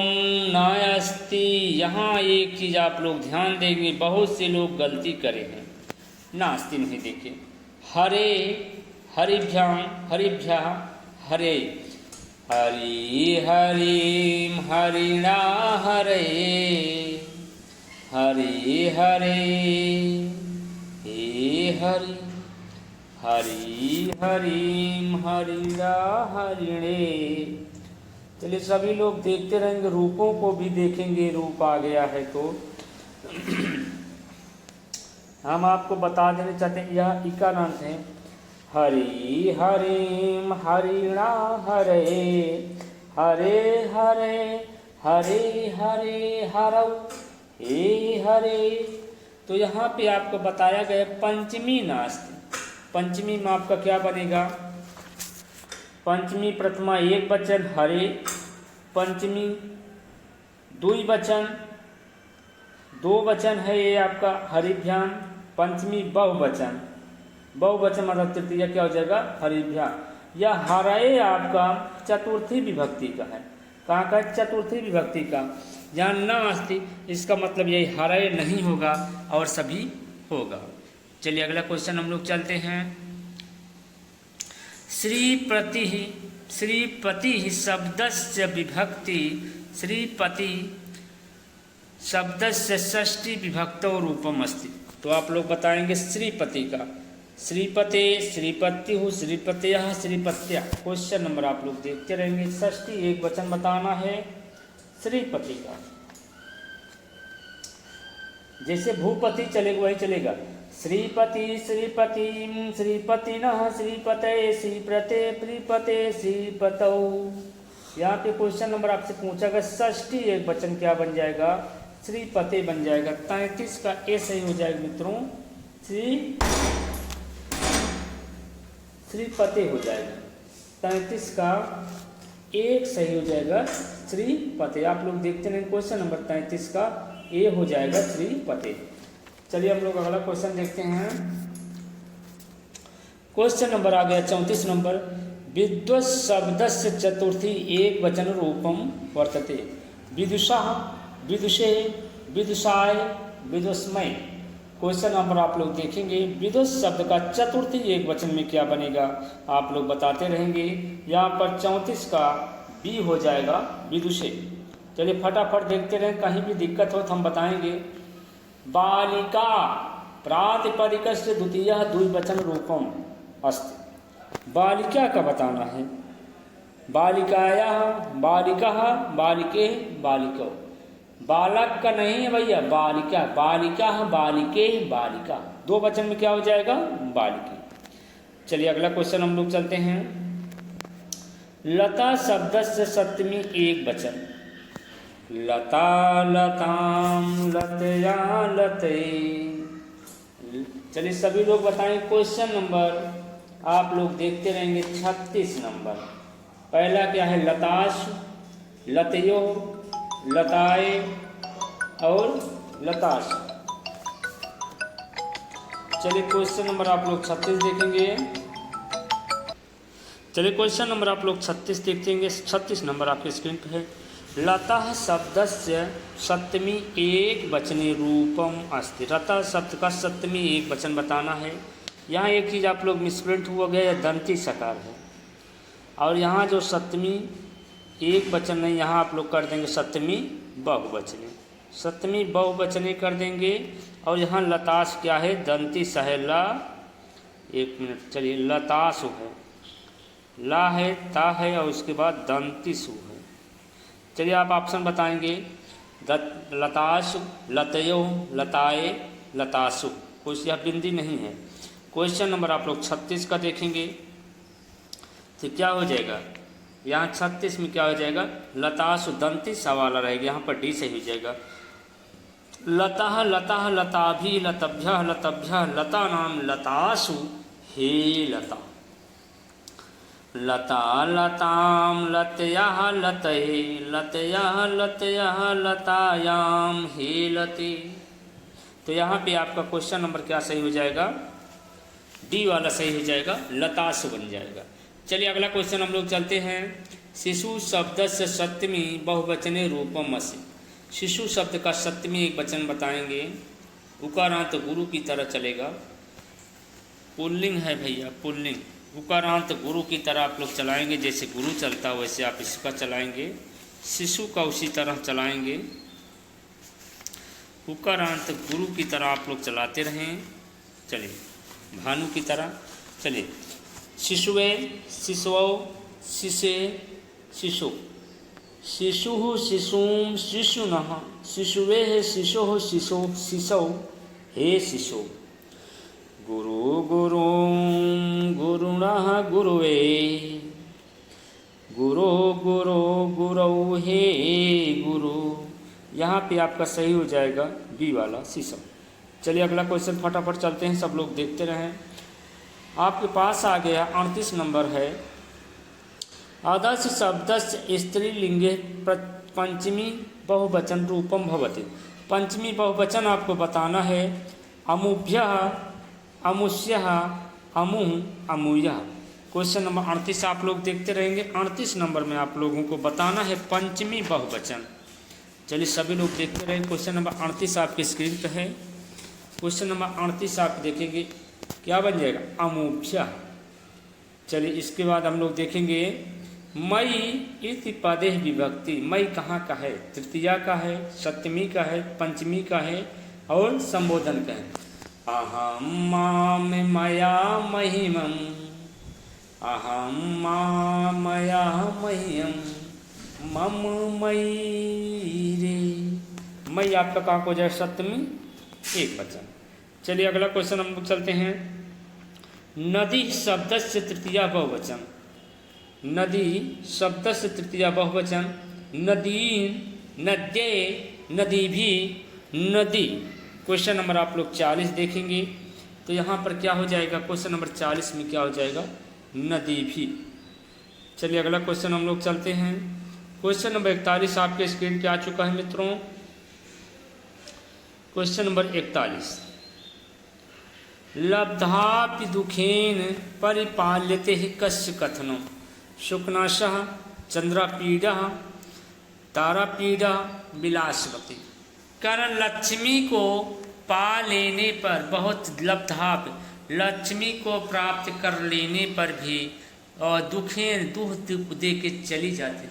नास्ति। यहाँ एक चीज आप लोग ध्यान देंगे, बहुत से लोग गलती करे हैं, नास्ति नहीं। देखिए, हरे हरिभ्याम हरिभ्या हरे, हरि हरिम हरिणा हरे, हरे हरे हे हरि, हरि हरिम हरिणा हरिणे। चलिए सभी लोग देखते रहेंगे, रूपों को भी देखेंगे। रूप आ गया है तो हम आपको बता देना चाहते हैं, यह इकारांत है। हरि हरिम हरिणा हरे, हरे हरे हरे हरे हरौ हे हरे। तो यहाँ पे आपको बताया गया पंचमी नास्ति। पंचमी में आपका क्या बनेगा? पंचमी प्रथमा एक वचन हरे, पंचमी द्विवचन दो वचन है ये आपका हरिभ्याम, पंचमी बहुवचन, बहुवचन मतलब तृतीया क्या हो जाएगा? हरिभ्याम। यह हरे आपका चतुर्थी विभक्ति का है। कहाँ का? चतुर्थी विभक्ति का। जहाँ न अस्ति इसका मतलब यही हरे नहीं होगा और सभी होगा। चलिए अगला क्वेश्चन हम लोग चलते हैं। श्रीपति शब्दस्य विभक्ति, श्रीपति शब्दस्य षष्ठी विभक्तो रूपम अस्ति। तो आप लोग बताएंगे श्रीपति का। श्रीपते, श्रीपत्यु, श्रीपतयः, श्रीपत्या। क्वेश्चन नंबर आप लोग देखते रहेंगे। षष्ठी एक वचन बताना है श्रीपति का। जैसे भूपति चलेगा वही चलेगा। श्रीपति, श्रीपतिं, श्रीपतिनः, श्रीपते, श्रीप्रते, प्रीपते, श्रीपतौ। यहाँ पे क्वेश्चन नंबर आपसे पूछा षष्ठी एक वचन क्या बन जाएगा? श्रीपते बन जाएगा। 33 का ए सही हो जाएगा मित्रों, श्रीपते हो जाएगा। 33 का एक सही हो जाएगा श्रीपते। आप लोग देखते हैं क्वेश्चन नंबर 33 का ए हो जाएगा श्रीपते। चलिए हम लोग अगला क्वेश्चन देखते हैं। क्वेश्चन नंबर आ गया 34 नंबर। विद्वस् शब्दस्य चतुर्थी एक वचन रूपम वर्तते। विदुषः, विदुषे, विदुषाय, विदुष्मय। क्वेश्चन नंबर आप लोग देखेंगे। विदुष शब्द का चतुर्थी एक वचन में क्या बनेगा आप लोग बताते रहेंगे। यहाँ पर 34 का बी हो जाएगा विदुषे। चलिए फटाफट देखते रहें, कहीं भी दिक्कत हो तो हम बताएंगे। बालिका प्रातिपदिकस्य द्वितीयः द्विवचन रूपम अस्ति। बालिका का बताना है। बालिकायाः, बालिकाः, बालिके, बालिकौ। बालक का नहीं है भैया, बालिका, बालिका, बालिके, बालिका। दो वचन में क्या हो जाएगा? बालिके। चलिए अगला क्वेश्चन हम लोग चलते हैं। लता शब्दस्य सप्तमी एक वचन। लता, लताम, लतया, लते। चलिए सभी लोग बताएं। क्वेश्चन नंबर आप लोग देखते रहेंगे 36 नंबर। पहला क्या है? लताश, लतयो, लताए और लताश। चलिए क्वेश्चन नंबर आप लोग 36 देखेंगे। चलिए क्वेश्चन नंबर आप लोग 36 देखेंगे। 36 नंबर आपके स्क्रीन पे है। लता शब्दस्य सप्तमी एक वचने रूपम अस्ति। लता शब्द का सप्तमी एक वचन बताना है। यहाँ एक चीज़ आप लोग मिसप्रिंट हुआ गया, दंती सकार है और यहाँ जो सप्तमी एक वचन नहीं, यहाँ आप लोग कर देंगे सप्तमी बहुवचने। सप्तमी बहुवचने कर देंगे और यहाँ लताश क्या है? दंती सहेला। एक मिनट, चलिए लतासु है, ला है, ता है और उसके बाद दंती सु है। चलिए आप ऑप्शन बताएंगे। लताशु, लतयो, लताए, लतासु। कोई यह बिंदी नहीं है। क्वेश्चन नंबर आप लोग 36 का देखेंगे तो क्या हो जाएगा? यहाँ 36 में क्या हो जाएगा? लतासु दंती सवाला रहेगा, यहाँ पर डी सही हो जाएगा। लता, लता, लताभि, लतभ्य, लतभ्य, लता नाम लतासु हे लता। लता, लताम, लतयः, लतये, लतयः, लतयः, लतायाम हे लते। तो यहाँ पे आपका क्वेश्चन नंबर क्या सही हो जाएगा? डी वाला सही हो जाएगा, लतासु बन जाएगा। चलिए अगला क्वेश्चन हम लोग चलते हैं। शिशु शब्द से सप्तमी बहुवचने रूपम अस्ति। शिशु शब्द का सप्तमी एक वचन बताएंगे। उकारांत गुरु की तरह चलेगा। पुल्लिंग है भैया, पुल्लिंग। उकारांत गुरु की तरह आप लोग चलाएंगे, जैसे गुरु चलता है वैसे आप इसका चलाएंगे। शिशु का उसी तरह चलाएंगे। उकारांत गुरु की तरह आप लोग चलाते रहें। चलिए भानु की तरह। चलिए शिशुवे, शिशुओ, शिशे, शिशु। शिशु, शिशुम, शिशुनः, शिशुवे, शिशो, शिशो, शिशौ हे शिशु। गुरु, गुरुं, गुरुणः, गुरुवे, गुरो, गुरो, गुरौ हे गुरु। यहाँ पे आपका सही हो जाएगा बी वाला शिशु। चलिए अगला क्वेश्चन फटाफट चलते हैं, सब लोग देखते रहें। आपके पास आ गया 38 नंबर है। आदर्श शब्दस्य स्त्रीलिंगे पंचमी बहुवचन रूपम भवति। पंचमी बहुवचन आपको बताना है। अमुभ्यः, अमुष्यः, अमुः, अमूयः। क्वेश्चन नंबर 38 आप लोग देखते रहेंगे। 38 नंबर में आप लोगों को बताना है पंचमी बहुवचन। चलिए सभी लोग देखते रहें। क्वेश्चन नंबर 38 आपकी स्क्रीन पर है। क्वेश्चन नंबर 38 आप देखेंगे क्या बन जाएगा? अमुभ्यः। चलिए इसके बाद हम लोग देखेंगे मई इति पदे विभक्ति। मई कहाँ का है? तृतीया का है, सप्तमी का है, पंचमी का है और संबोधन का है। अहम माम मया महिमम, अहम मामया मह्यम मम मयि रे। मई आपका कहाँ को जाए सप्तमी एक वचन। चलिए अगला क्वेश्चन हम लोग चलते हैं। नदी शब्द से तृतीया बहुवचन, नदी शब्द से तृतीया बहुवचन, नदीन, नद्ये, नदी भी, नदी। क्वेश्चन नंबर आप लोग 40 देखेंगे तो यहाँ पर क्या हो जाएगा, क्वेश्चन नंबर 40 में क्या हो जाएगा, नदी भी। चलिए अगला क्वेश्चन हम लोग चलते हैं। क्वेश्चन नंबर 41 आपके स्क्रीन पे आ चुका है मित्रों। क्वेश्चन नंबर 41, लब्धापि दुखेन परिपाल्यते हि कस्य कथनम, शुकनाशः चंद्रपीड़ा तारापीड़ा विलासवती। कारण लक्ष्मी को पा लेने पर, बहुत लब्धाप, लक्ष्मी को प्राप्त कर लेने पर भी और दुखें दुख दे के चली जाती,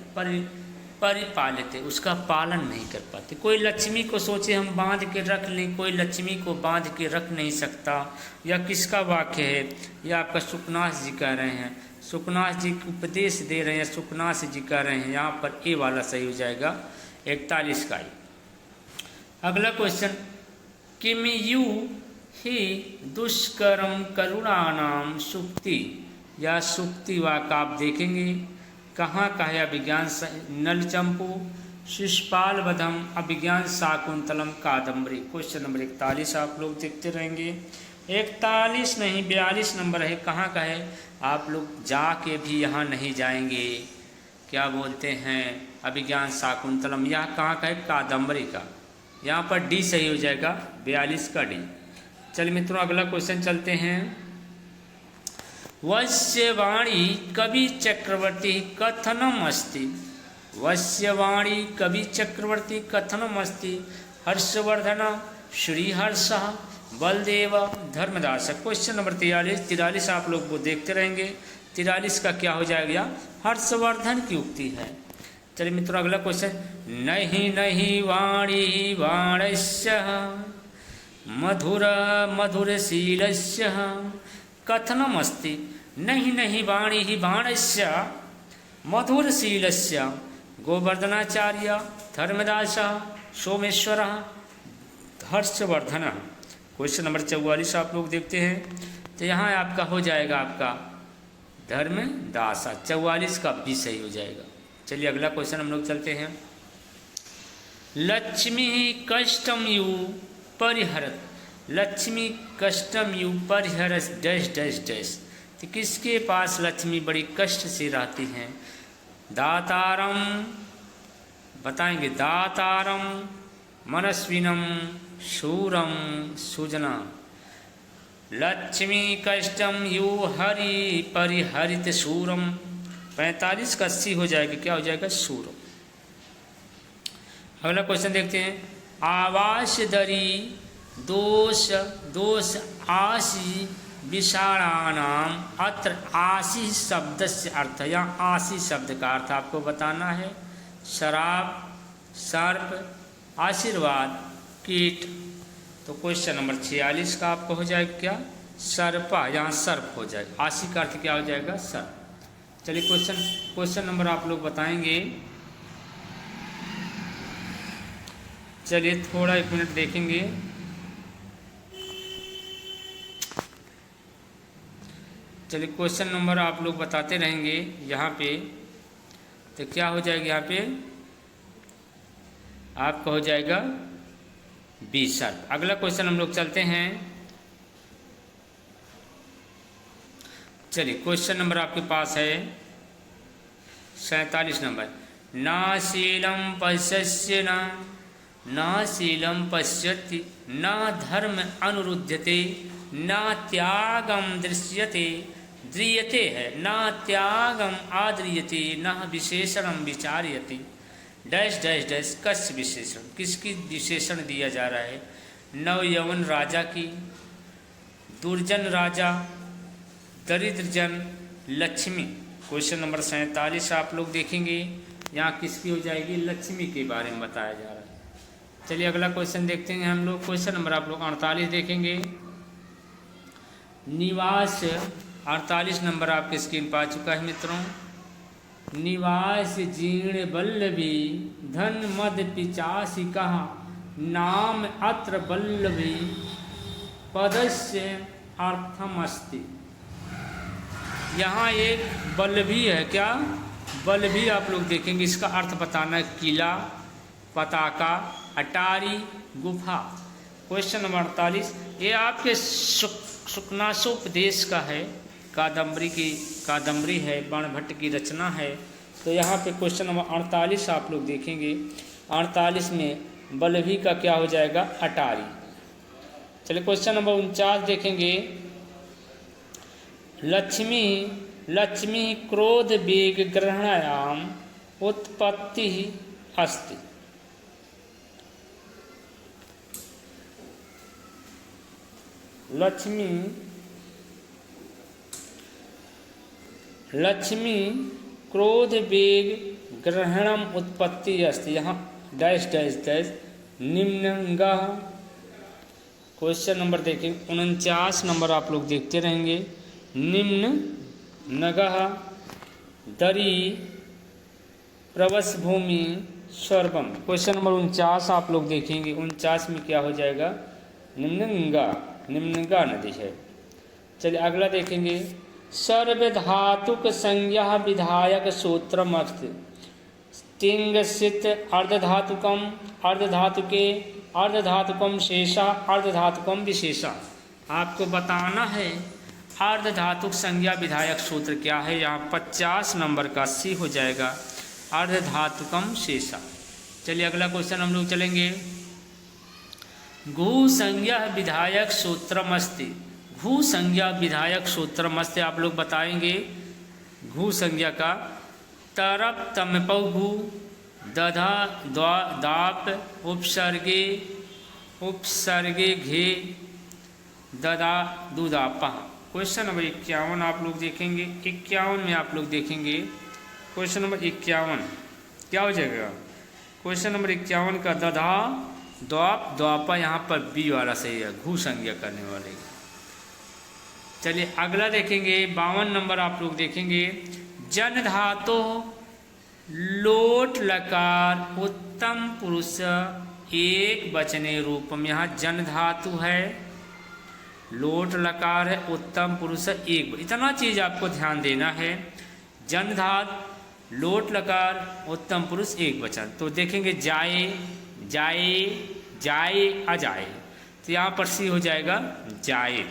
परिपालित, उसका पालन नहीं कर पाते। कोई लक्ष्मी को सोचे हम बांध के रख लें, कोई लक्ष्मी को बांध के रख नहीं सकता। यह किसका वाक्य है, यह आपका सुकनाथ जी कह रहे हैं, सुकनाथ जी उपदेश दे रहे हैं, सुकनाथ जी कह रहे हैं। यहाँ पर ए वाला सही हो जाएगा 41 का ही। अगला क्वेश्चन, किमयु ही दुष्करम करुणानाम सुक्ति, या सुक्ति वाक्य आप देखेंगे कहाँ का है, अभिज्ञान नल चंपू शिषपाल वधम अभिज्ञान शाकुंतलम कादम्बरी। क्वेश्चन नंबर 41 आप लोग देखते रहेंगे। 41 नहीं 42 नंबर है, कहाँ का है, आप लोग जाके भी यहाँ नहीं जाएंगे, क्या बोलते हैं, अभिज्ञान शाकुंतलम, यह कहाँ का है, कादम्बरी का। यहाँ पर डी सही हो जाएगा 42 का डी। चलिए मित्रों अगला क्वेश्चन चलते हैं। वश्यवाणी कवि चक्रवर्ती कथनम अस्ति, वश्यवाणी कवि चक्रवर्ती कथनम अस्ति, हर्षवर्धन श्रीहर्ष बलदेव धर्मदास। क्वेश्चन नंबर 43 आप लोग वो देखते रहेंगे। 43 का क्या हो जाएगा, हर्षवर्धन की उक्ति है। चलिए मित्रों अगला क्वेश्चन, नहीं नहीं वाणी वाणस्य मधुर मधुरशीलस्य कथनम अस्ति, नहीं नहीं वाणी ही बाणस्य मधुरशीलस्य गोवर्धनाचार्य धर्मदास सोमेश्वर हर्षवर्धन। क्वेश्चन नंबर 44 आप लोग देखते हैं तो यहाँ आपका हो जाएगा आपका धर्मदास, 44 का भी सही हो जाएगा। चलिए अगला क्वेश्चन हम लोग चलते हैं। लक्ष्मी कष्टम यु परिहरत, लक्ष्मी कष्टम यु परिहरस डैश डैश डैश, तो किसके पास लक्ष्मी बड़ी कष्ट से रहती हैं, दातारम बताएंगे, दातारम मनस्विनम शूरम सुजना। लक्ष्मी कष्टम यु हरि परिहरित शूरम, 45 का 80 हो जाएगा, क्या हो जाएगा, शूरम। अगला क्वेश्चन देखते हैं। आवास दरी दोष दोष आशी विषाणानाम, अत्र आशी शब्द से अर्थ, या आशी शब्द का अर्थ आपको बताना है, शराब सर्प आशीर्वाद कीट। तो क्वेश्चन नंबर 46 का आपको हो जाएगा क्या, सर्पा, यहाँ सर्प हो जाएगा, आशी का अर्थ क्या हो जाएगा, सर्प। चलिए क्वेश्चन नंबर आप लोग बताएंगे। चलिए थोड़ा 1 मिनट देखेंगे। चलिए क्वेश्चन नंबर आप लोग बताते रहेंगे यहाँ पे, तो क्या हो जाएगा, यहाँ पे आपका हो जाएगा बी सर्प। अगला क्वेश्चन हम लोग चलते हैं। चलिए क्वेश्चन नंबर आपके पास है 47 नंबर। नाशीलम पश्यस्य न शीलम पश्यति, न धर्म अनुरुध्यते, न त्यागम दृश्यते द्रियते है, न त्यागम आद्रियते, न विशेषणम विचार्यते। डैश डैश डैश कस्य विशेषण, किसकी विशेषण दिया जा रहा है, नव यवन राजा की, दुर्जन राजा, दरिद्र जन, लक्ष्मी। क्वेश्चन नंबर 47 आप लोग देखेंगे, यहाँ किसकी हो जाएगी, लक्ष्मी के बारे में बताया जा रहा है। चलिए अगला क्वेश्चन देखते हैं हम लोग। क्वेश्चन नंबर आप लोग 48 देखेंगे। निवास 48 नंबर आपके स्क्रीन पर आ चुका है मित्रों। निवास जीर्ण वल्लभी धन मद पिचासी कहा नाम अत्र वल्लभी पदस्य अर्थमस्ति। यहाँ एक वल्लभी है, क्या वल्लभी आप लोग देखेंगे, इसका अर्थ बताना है किला, पताका, अटारी, गुफा। क्वेश्चन नंबर 48 ये आपके शुकनासोपदेश का है, कादम्बरी है, बाणभट्ट की रचना है। तो यहाँ पे क्वेश्चन नंबर 48 आप लोग देखेंगे। 48 में वल्लभी का क्या हो जाएगा, अटारी। चलिए क्वेश्चन नंबर 49 देखेंगे। लक्ष्मी क्रोध वेग ग्रहणायाम उत्पत्ति अस्ति। लक्ष्मी क्रोध वेग ग्रहणम उत्पत्ति अस्ति। यहाँ डैश डैश डैश निम्नंगा। क्वेश्चन नंबर देखें 49 नंबर आप लोग देखते रहेंगे। निम्न नगह दरी प्रवस भूमि सर्वम। क्वेश्चन नंबर 49 आप लोग देखेंगे। 49 में क्या हो जाएगा, निम्नंगा नदी है। चलिए अगला देखेंगे। सर्वधातुक संज्ञा विधायक सूत्रमस्ति। तिंग सित अर्धधातुकम अर्धधातुके अर्धधातुकम शेषा अर्धधातुकम विशेषा। आपको बताना है अर्धधातुक संज्ञा विधायक सूत्र क्या है। यहाँ 50 नंबर का सी हो जाएगा, अर्धधातुकम शेषा। चलिए अगला क्वेश्चन हम लोग चलेंगे। घू संज्ञा विधायक सूत्रमस्ति। घू संज्ञा विधायक सूत्रमस्ति आप लोग बताएंगे। घू संज्ञा का तरप तमपघु दधा दाप उपसर्गे घे ददा दुदापा। क्वेश्चन नंबर 51 आप लोग देखेंगे। 51 में आप लोग देखेंगे। क्वेश्चन नंबर 51 क्या हो जाएगा, क्वेश्चन नंबर 51 का दधा द्वाप द्वापा, यहाँ पर बी वाला सही है, घू संज्ञा करने वाले। चलिए अगला देखेंगे। 52 नंबर आप लोग देखेंगे। जन धातु लोट लकार उत्तम पुरुष एक वचने रूपम। यहाँ जन धातु है, लोट लकार है, उत्तम पुरुष एक। इतना चीज आपको ध्यान देना है। जन धात लोट लकार उत्तम पुरुष एक वचन। तो देखेंगे जाए जाए जाए अजाए, तो यहाँ पर सी हो जाएगा जाए।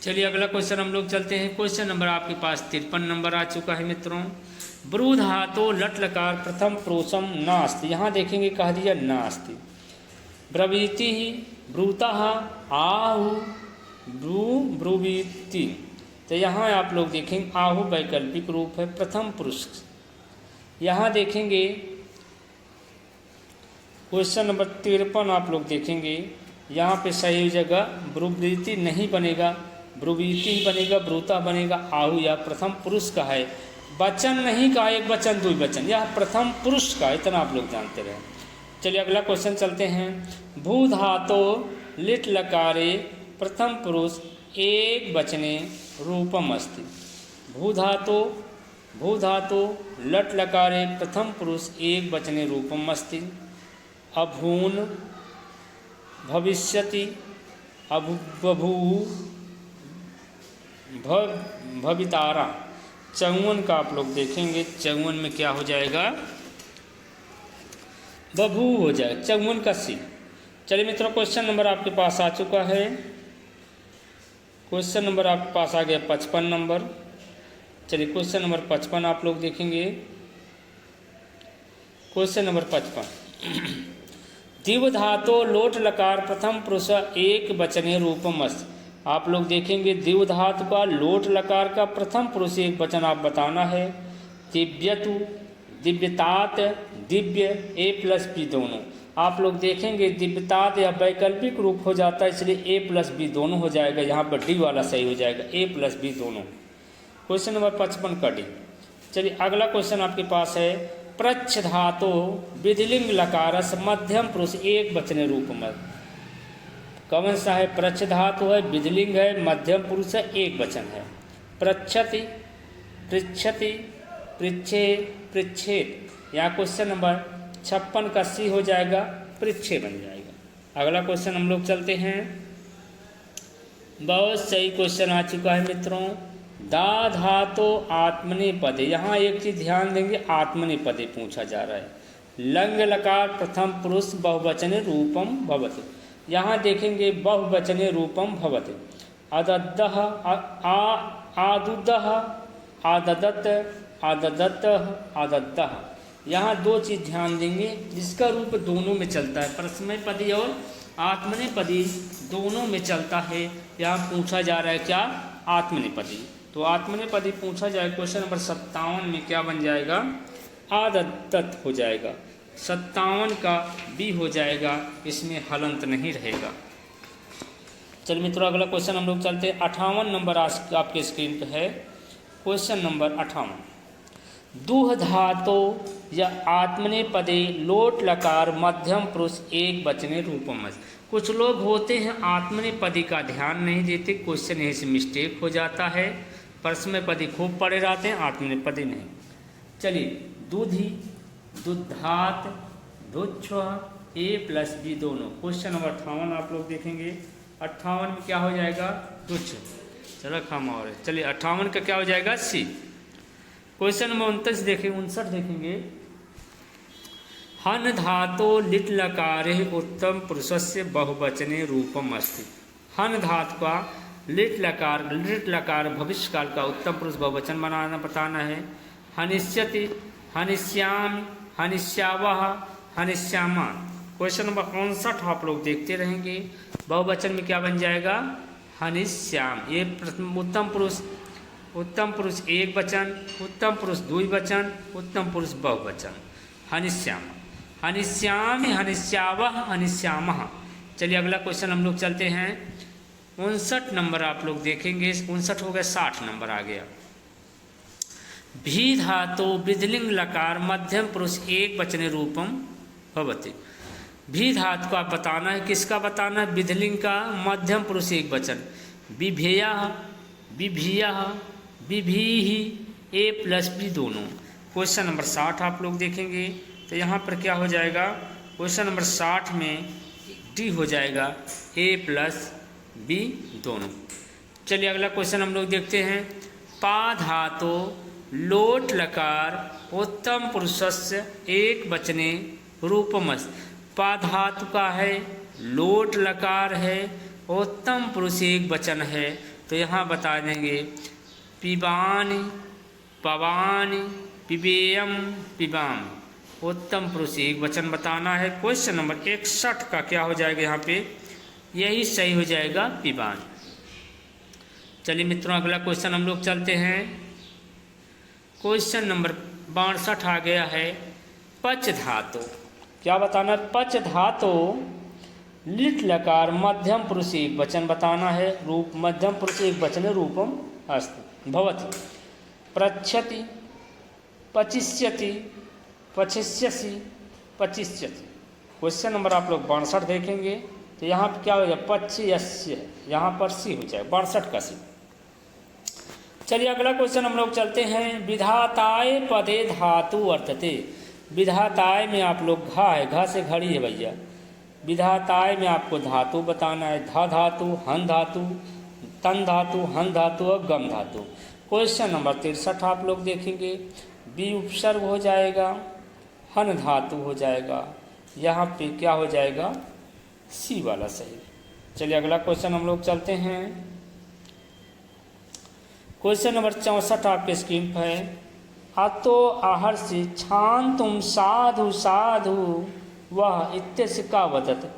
चलिए अगला क्वेश्चन हम लोग चलते हैं। क्वेश्चन नंबर आपके पास 53 नंबर आ चुका है मित्रों। ब्रू धातु लट लकार प्रथम पुरुषम नास्ति। यहाँ देखेंगे कह दिया नास्ति। ब्रवीति ब्रूता आहु ब्रुवीति। तो यहाँ आप लोग देखेंगे आहु वैकल्पिक रूप है, प्रथम पुरुष। यहाँ देखेंगे क्वेश्चन नंबर 53 आप लोग देखेंगे। यहाँ पे सही जगह ब्रुवीति नहीं बनेगा, ब्रुवीति ही बनेगा, ब्रूता बनेगा, आहु या प्रथम पुरुष का है। वचन नहीं का, एक वचन दो वचन, यह प्रथम पुरुष का, इतना आप लोग जानते रहे। चलिए अगला क्वेश्चन चलते हैं। भू धातो लिट लकारे प्रथम पुरुष एक वचने रूपम अस्ति। भू धातो लट लकारे प्रथम पुरुष एक वचने रूपम अस्ति। अभून भविष्यति अभू भवितारा। 54 का आप लोग देखेंगे। 54 में क्या हो जाएगा, बभू हो जाएगा, 54 का सी। चलिए मित्रों क्वेश्चन नंबर आपके पास आ चुका है। क्वेश्चन नंबर आपके पास आ गया 55 नंबर। चलिए क्वेश्चन नंबर 55 आप लोग देखेंगे। क्वेश्चन नंबर 55 दिव धातो लोट लकार प्रथम पुरुष एक वचने रूपम अस्ति। आप लोग देखेंगे दिव धातु का लोट लकार का प्रथम पुरुष एक वचन आप बताना है। दिव्यतु दिव्यतात दिव्य ए प्लस बी दोनों। आप लोग देखेंगे दिव्यतात या वैकल्पिक रूप हो जाता है, इसलिए ए प्लस बी दोनों हो जाएगा। यहाँ पर डी वाला सही हो जाएगा, ए प्लस बी दोनों। क्वेश्चन नंबर 55 का डी। चलिए अगला क्वेश्चन आपके पास है। प्रच्छ धातो विधिलिंग लकारस मध्यम पुरुष एक वचने रूप में। कौन सा है? प्रच्छ धातु है, विधिलिंग है, मध्यम पुरुष है, एक वचन है। प्रच्छति, पृच्छति, पृच्छे, पृच्छेद। यहाँ क्वेश्चन नंबर 56 का सी हो जाएगा, पृच्छे बन जाएगा। अगला क्वेश्चन हम लोग चलते हैं। बहुत सही क्वेश्चन आ चुका है मित्रों। दा धातो आत्मनेपदे। यहाँ एक चीज ध्यान देंगे, आत्मनेपदे पूछा जा रहा है। लंग लकार प्रथम पुरुष बहुवचने रूपम भवति। यहाँ देखेंगे बहुवचने रूपम भवति। अदद्दः, आदुदः, आददत, आददत, आदद्दः। यहाँ दो चीज ध्यान देंगे, जिसका रूप दोनों में चलता है, परस्मैपदी और आत्मनेपदी दोनों में चलता है। यहाँ पूछा जा रहा है क्या? आत्मनेपदी। तो आत्मनेपदी पूछा जाए क्वेश्चन नंबर 57 में क्या बन जाएगा? आदत्त हो जाएगा। 57 का बी हो जाएगा, इसमें हलंत नहीं रहेगा। चलिए मित्रों अगला क्वेश्चन हम लोग चलते हैं। 58 नंबर आपके स्क्रीन पे है। Question number 58। दुह धातो या आत्मनेपदे लोट लकार मध्यम पुरुष एक वचने रूपम। कुछ लोग होते हैं आत्मनेपदी का ध्यान नहीं देते, क्वेश्चन यहीं से मिस्टेक हो जाता है। परस्मैपदी खूब पढ़े रहते हैं, आत्मनेपदी नहीं। चलिए दूधी, दुधात, दुच्छ, ए प्लस बी दोनों। क्वेश्चन नंबर 58 आप लोग देखेंगे। 58 में क्या हो जाएगा? दुच्छ। चलो खामा और चलिए 58 का क्या हो जाएगा? सी। क्वेश्चन नंबर 29 देखेंगे, 59 देखेंगे। हन धातो लिट लकारे उत्तम पुरुषस्य बहुवचने रूपम अस्ति। हन धातु का लिट लकार भविष्य काल का उत्तम पुरुष बहुवचन बताना है। हनिष्यति, हनिष्यामि, हनिष्यावः, हनिष्यामा। क्वेश्चन नंबर 59 आप लोग देखते रहेंगे। बहुवचन में क्या बन जाएगा? हनिष्याम। ये उत्तम पुरुष एक वचन, उत्तम पुरुष द्विवचन, उत्तम पुरुष बहुवचन। हनिष्याम, हनिष्यामि, हनिष्यावः, हनिष्यामः। चलिए अगला क्वेश्चन हम लोग चलते हैं। 59 नंबर आप लोग देखेंगे। 59 हो गया, 60 नंबर आ गया। भी धातो विधिलिंग लकार मध्यम पुरुष एक वचने रूपम भवति। भी धातु का बताना है, किसका बताना है? विधिलिंग का मध्यम पुरुष एक वचन। विभेया, विभिया, विभीहि, ए प्लस बी दोनों। क्वेश्चन नंबर 60 आप लोग देखेंगे तो यहाँ पर क्या हो जाएगा? क्वेश्चन नंबर 60 में डी हो जाएगा, ए प्लस बी दोनों। चलिए अगला क्वेश्चन हम लोग देखते हैं। पा धातो लोट लकार उत्तम पुरुषस्य एक वचने रूपमस्। पा धातु का है, लोट लकार है, उत्तम पुरुष एक वचन है। तो यहाँ बता देंगे पिबानि, पवानि, पिबेयम, पिबाम। उत्तम पुरुष एक वचन बताना है। क्वेश्चन नंबर 61 का क्या हो जाएगा? यहाँ पे यही सही हो जाएगा, पिबान। चलिए मित्रों अगला क्वेश्चन हम लोग चलते हैं। क्वेश्चन नंबर 62 आ गया है। पच धातु क्या बताना है? पच धातु लिट लकार मध्यम पुरुष एक वचन बताना है। रूप मध्यम पुरुष एक वचन रूपम अस्ति भवति। प्रच्छति, पचिष्यति, पचिष्यसि, पचिष्यति। क्वेश्चन नंबर आप लोग 62 देखेंगे तो यहाँ पर क्या हो जाए? पच्यस्य, यहाँ पर सी हो जाए, 62 का सी। चलिए अगला क्वेश्चन हम लोग चलते हैं। विधाताय पदे धातु वर्तते। विधाताय में आप लोग घा है, घा से घड़ी है भैया। विधाताय में आपको धातु बताना है। धा धातु, हन धातु, तन धातु, हन धातु और गम धातु। क्वेश्चन नंबर 63 आप लोग देखेंगे। बी उपसर्ग हो जाएगा, हन धातु हो जाएगा, यहाँ पे क्या हो जाएगा? सी वाला सही। चलिए अगला क्वेश्चन हम लोग चलते हैं। क्वेश्चन नंबर 64 आपके स्क्रीन पर है। अतो आहर्षि क्षान्तुम साधु साधु वह इत्यस्य का वदत।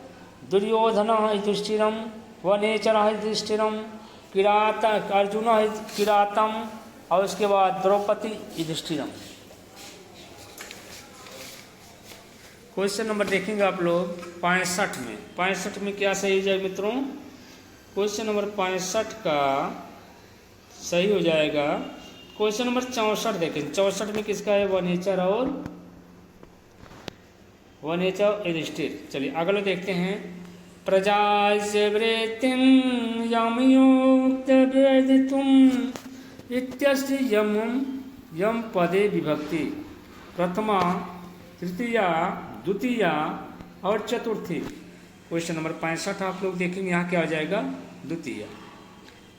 दुर्योधनः युधिष्ठिरं, वनेचरः युधिष्ठिरं, किरात अर्जुनः किरातम, और उसके बाद द्रौपदी युधिष्ठिरम। क्वेश्चन नंबर देखेंगे आप लोग 65 में। 65 में क्या सही हो जाएगा मित्रों? क्वेश्चन नंबर 65 का सही हो जाएगा। क्वेश्चन नंबर 64 देखें। 64 में किसका है? वनेचर और युधिष्ठिर। चलिए अगला देखते हैं। प्रजास्य वृत्तिं यमयोक्तवेदितुम् इत्यस्य यम पदे विभक्ति प्रथमा, तृतीया, द्वितीया और चतुर्थी। क्वेश्चन नंबर 65 आप लोग देखेंगे, यहाँ क्या हो जाएगा? द्वितीया।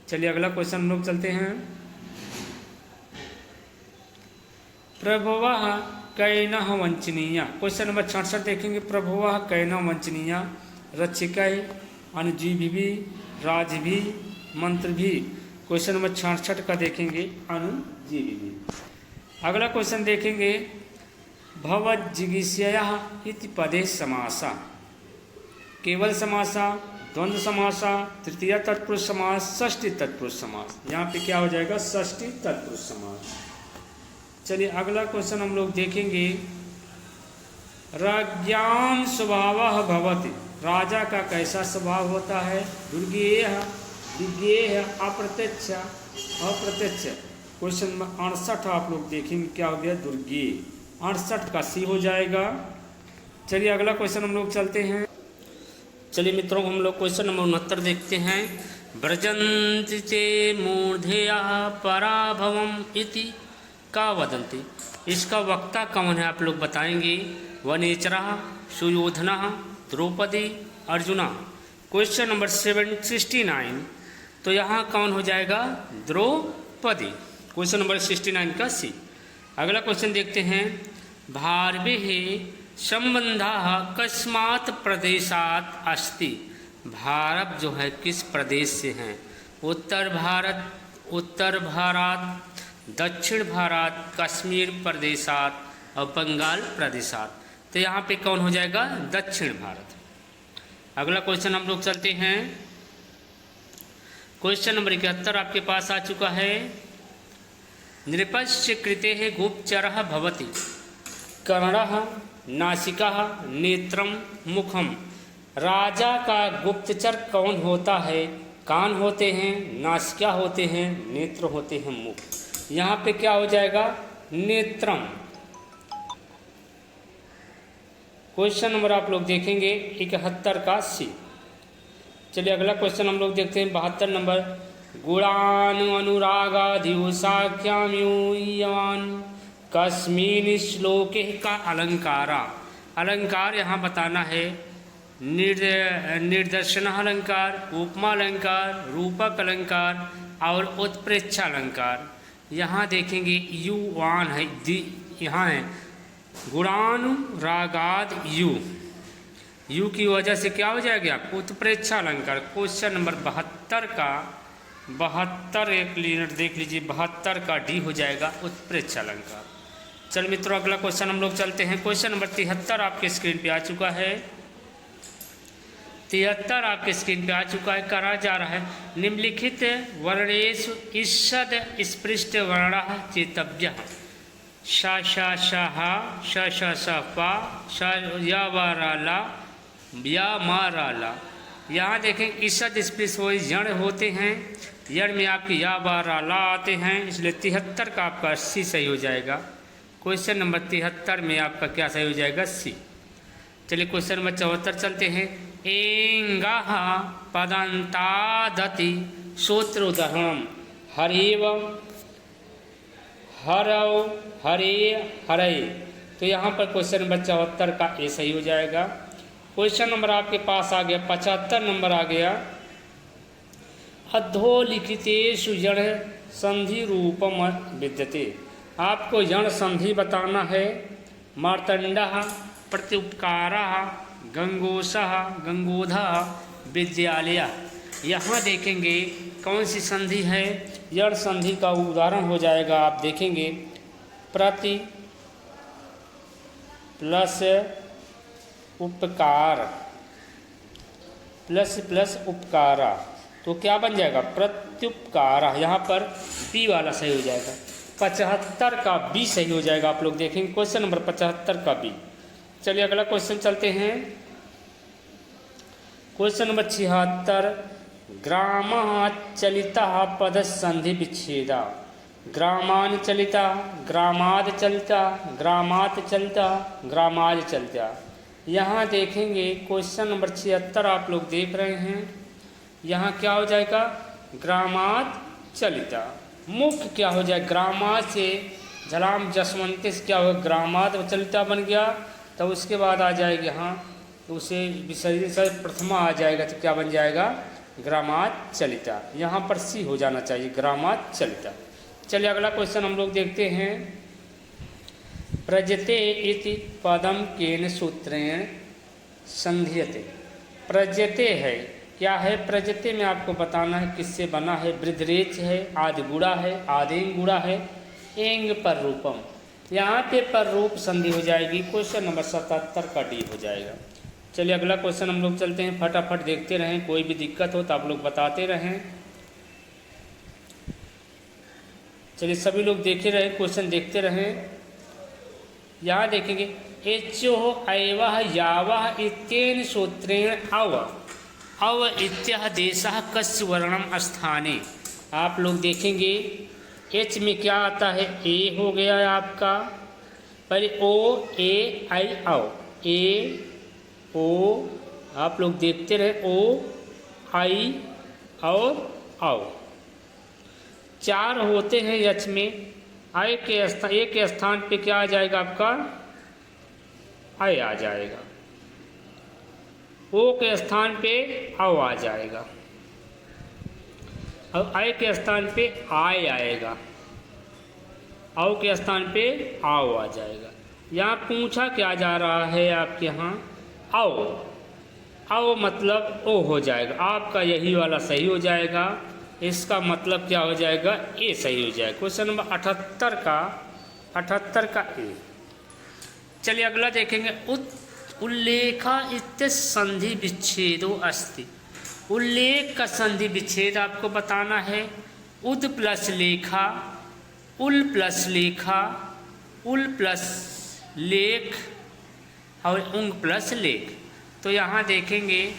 चलिए अगला क्वेश्चन हम लोग चलते हैं। प्रभुवः कैनः वंचनीया। क्वेश्चन नंबर 66 देखेंगे। प्रभुवः कैनः वंचनीया रक्षिकै अनुजीवी राजभी मंत्र भी। क्वेश्चन नंबर 66 का देखेंगे अनुजीवी। अगला क्वेश्चन देखेंगे भवज्जिगीषया इति पदे समासा। केवल समासा, द्वंद्व समासा, तृतीय तत्पुरुष समास, षष्ठी तत्पुरुष समास। यहाँ पे क्या हो जाएगा? षष्ठी तत्पुरुष समास। चलिए अगला क्वेश्चन हम लोग देखेंगे। राज्ञां स्वभावः भवति। राजा का कैसा स्वभाव होता है? दुर्गेय, विज्ञेय, अप्रत्यक्ष, अप्रत्यक्ष। क्वेश्चन नंबर 68 आप लोग देखेंगे, क्या हो गया? दुर्गेय। 68 का सी हो जाएगा। चलिए अगला क्वेश्चन हम लोग चलते हैं। चलिए मित्रों हम लोग क्वेश्चन नंबर 69 देखते हैं। व्रजन्ति चे मूर्धेया पराभवम इति का वदन्ति। इसका वक्ता कौन है आप लोग बताएंगे? वनेचरः, सुयोधनः, द्रौपदी, अर्जुना। क्वेश्चन नंबर 69 तो यहाँ कौन हो जाएगा? द्रौपदी। क्वेश्चन नंबर 69 का सी। अगला क्वेश्चन देखते हैं। भारवेः संबंधः कस्मात् प्रदेशात् अस्ति। भारत जो है किस प्रदेश से हैं? उत्तर भारत, उत्तर भारत, दक्षिण भारत, कश्मीर प्रदेशात और बंगाल प्रदेशात। तो यहाँ पे कौन हो जाएगा? दक्षिण भारत। अगला क्वेश्चन हम लोग चलते हैं। क्वेश्चन नंबर 71 आपके पास आ चुका है। नृपस्य कृतेः गुप्तचरः भवति। कर्णः, नासिका, नेत्रम, मुखम। राजा का गुप्तचर कौन होता है? कान होते हैं, नासिका होते हैं, नेत्र होते हैं, मुख। यहाँ पे क्या हो जाएगा? नेत्रम। क्वेश्चन नंबर आप लोग देखेंगे 71 का सी। चलिए अगला क्वेश्चन हम लोग देखते हैं 72 नंबर। गुणानु अनुरागादिव साख्याम्यूयवान कस्मिन् श्लोके का अलंकारा। अलंकार यहाँ बताना है। निर्दर्शन अलंकार, उपमा अलंकार, रूपक अलंकार और उत्प्रेक्षा अलंकार। यहाँ देखेंगे युवान है, यहाँ है गुणानुरागाद यु। यु की वजह से क्या हो जाएगा? उत्प्रेक्षा अलंकार। क्वेश्चन नंबर 72 का 72 एक लीनर देख लीजिए, 72 का डी हो जाएगा उत्प्रेक्षा अलंकार। चल मित्रों अगला क्वेश्चन हम लोग चलते हैं। क्वेश्चन नंबर 73 आपके स्क्रीन पे आ चुका है। 73 आपके स्क्रीन पे आ चुका है। करा जा रहा है निम्नलिखित वर्णेषु ईषद स्पृष्ट वर्णः चेतव्यः। श श श ह, श श स प, श या व र ला, या मा रा ला। यहाँ देखें ईषद स्पृष्ट वो यण होते हैं। यण में आपके या व रा ला आते हैं, इसलिए 73 का आपका सी सही हो जाएगा। क्वेश्चन नंबर 73 में आपका क्या सही हो जाएगा? सी। चलिए क्वेश्चन नंबर 74 चलते हैं। एंगाः पदन्तादति सूत्र उदाहरणम हरिव, हरौ, हरे, हरे। तो यहाँ पर क्वेश्चन नंबर 74 का ए सही हो जाएगा। क्वेश्चन नंबर आपके पास आ गया 75 नंबर आ गया। अधोलिखितेषु यण संधि रूपम विद्यते। आपको यण संधि बताना है। मार्तंडः, प्रत्युपकारः, गंगोसः, गंगोधः, विद्यालय। यहाँ देखेंगे कौन सी संधि है? यण संधि का उदाहरण हो जाएगा। आप देखेंगे प्रति प्लस उपकार, प्लस प्लस उपकारा, तो क्या बन जाएगा? प्रत्युपकारा। यहाँ पर बी वाला सही हो जाएगा। 75 का बी सही हो जाएगा। आप लोग देखेंगे क्वेश्चन नंबर 75 का बी। चलिए अगला क्वेश्चन चलते हैं। Question number 76। ग्रामः चलितः पद संधि विच्छेदा। ग्रामान चलिता, ग्रामाद चलता, ग्रामात चलता, ग्रामाज चलता। यहाँ देखेंगे क्वेश्चन नंबर 76 आप लोग देख रहे हैं। यहाँ क्या हो जाएगा, ग्रामात चलिता। मुख्य क्या हो जाए, ग्रामात से झलाम जसवंती से क्या होगा, ग्रामात चलिता बन गया। तो उसके बाद आ जाएगी यहाँ, तो उसे विसर्जन से प्रथमा आ जाएगा, तो क्या बन जाएगा, ग्रामात चलिता। यहाँ पर सी हो जाना चाहिए, ग्रामात चलिता। चलिए अगला क्वेश्चन हम लोग देखते हैं। प्रजते इति पदम केन सूत्रेण संध्यते। प्रजते है, क्या है, प्रजते में आपको बताना है किससे बना है, वृद्धरेच है, आदि गुड़ा है, आदेंग गुड़ा है, एंग पर रूपम। यहाँ पे पर रूप संधि हो जाएगी। क्वेश्चन नंबर 77 का डी हो जाएगा। चलिए अगला क्वेश्चन हम लोग चलते हैं, फटाफट देखते रहें, कोई भी दिक्कत हो तो आप लोग बताते रहें। चलिए सभी लोग देखे रहे, क्वेश्चन देखते रहें। यहाँ देखेंगे एचो ऐवह यावह इत्येन सूत्रेण अव इत्यः देशः कस्य वर्णम स्थाने। आप लोग देखेंगे एच में क्या आता है, ए हो गया आपका, पहले ओ ए आई औ, ए ओ आप लोग देखते रहे, ओ आई और औ। चार होते हैं यच में, आय के स्थान पे क्या आ जाएगा आपका, आय आ जाएगा, ओ के स्थान पे औ आ जाएगा, और आय के स्थान पे आय आएगा, औ के स्थान पे आओ आ जाएगा। यहाँ पूछा क्या जा रहा है आपके यहाँ, आओ, आओ मतलब ओ हो जाएगा, आपका यही वाला सही हो जाएगा। इसका मतलब क्या हो जाएगा, ए सही हो जाएगा। क्वेश्चन नंबर 78 का ए। चलिए अगला देखेंगे, उल्लेखा इत्य संधि विच्छेदो अस्ति। उल्लेख का संधि विच्छेद आपको बताना है। उद प्लस लेखा, उल प्लस लेखा, उल प्लस लेख और उंग प्लस लेख। तो यहाँ देखेंगे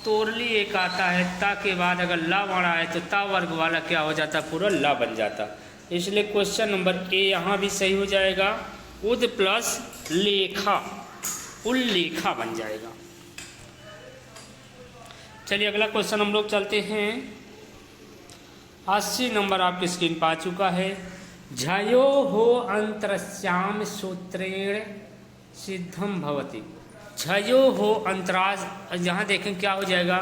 तोरली एक आता है, ता के बाद अगर ला वर्ण आए तो ता वर्ग वाला क्या हो जाता, पूरा ला बन जाता। इसलिए क्वेश्चन नंबर ए यहाँ भी सही हो जाएगा, उद प्लस लेखा, उल्लेखा बन जाएगा। चलिए अगला क्वेश्चन हम लोग चलते हैं। 80 नंबर आपकी स्क्रीन पर आ चुका है। झयो हो अंतरस्याम सूत्रेण सिद्धम भवति। झयो हो अंतराज, यहाँ देखें क्या हो जाएगा,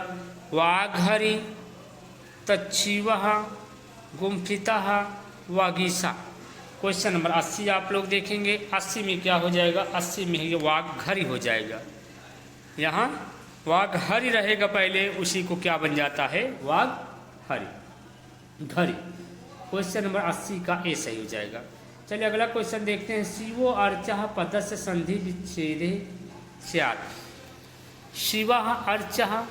वाघरी तच्छिव गुम्फिता वागीसा। क्वेश्चन नंबर 80 आप लोग देखेंगे। 80 में क्या हो जाएगा, 80 में वाघरी हो जाएगा। यहाँ वाघरी रहेगा पहले, उसी को क्या बन जाता है, वाघरी घरी। क्वेश्चन नंबर 80 का ए सही हो जाएगा। चलिए अगला क्वेश्चन देखते हैं। शिवो अर्चः पदस्य संधि विच्छेदे स्यात्। शिवः अर्चः,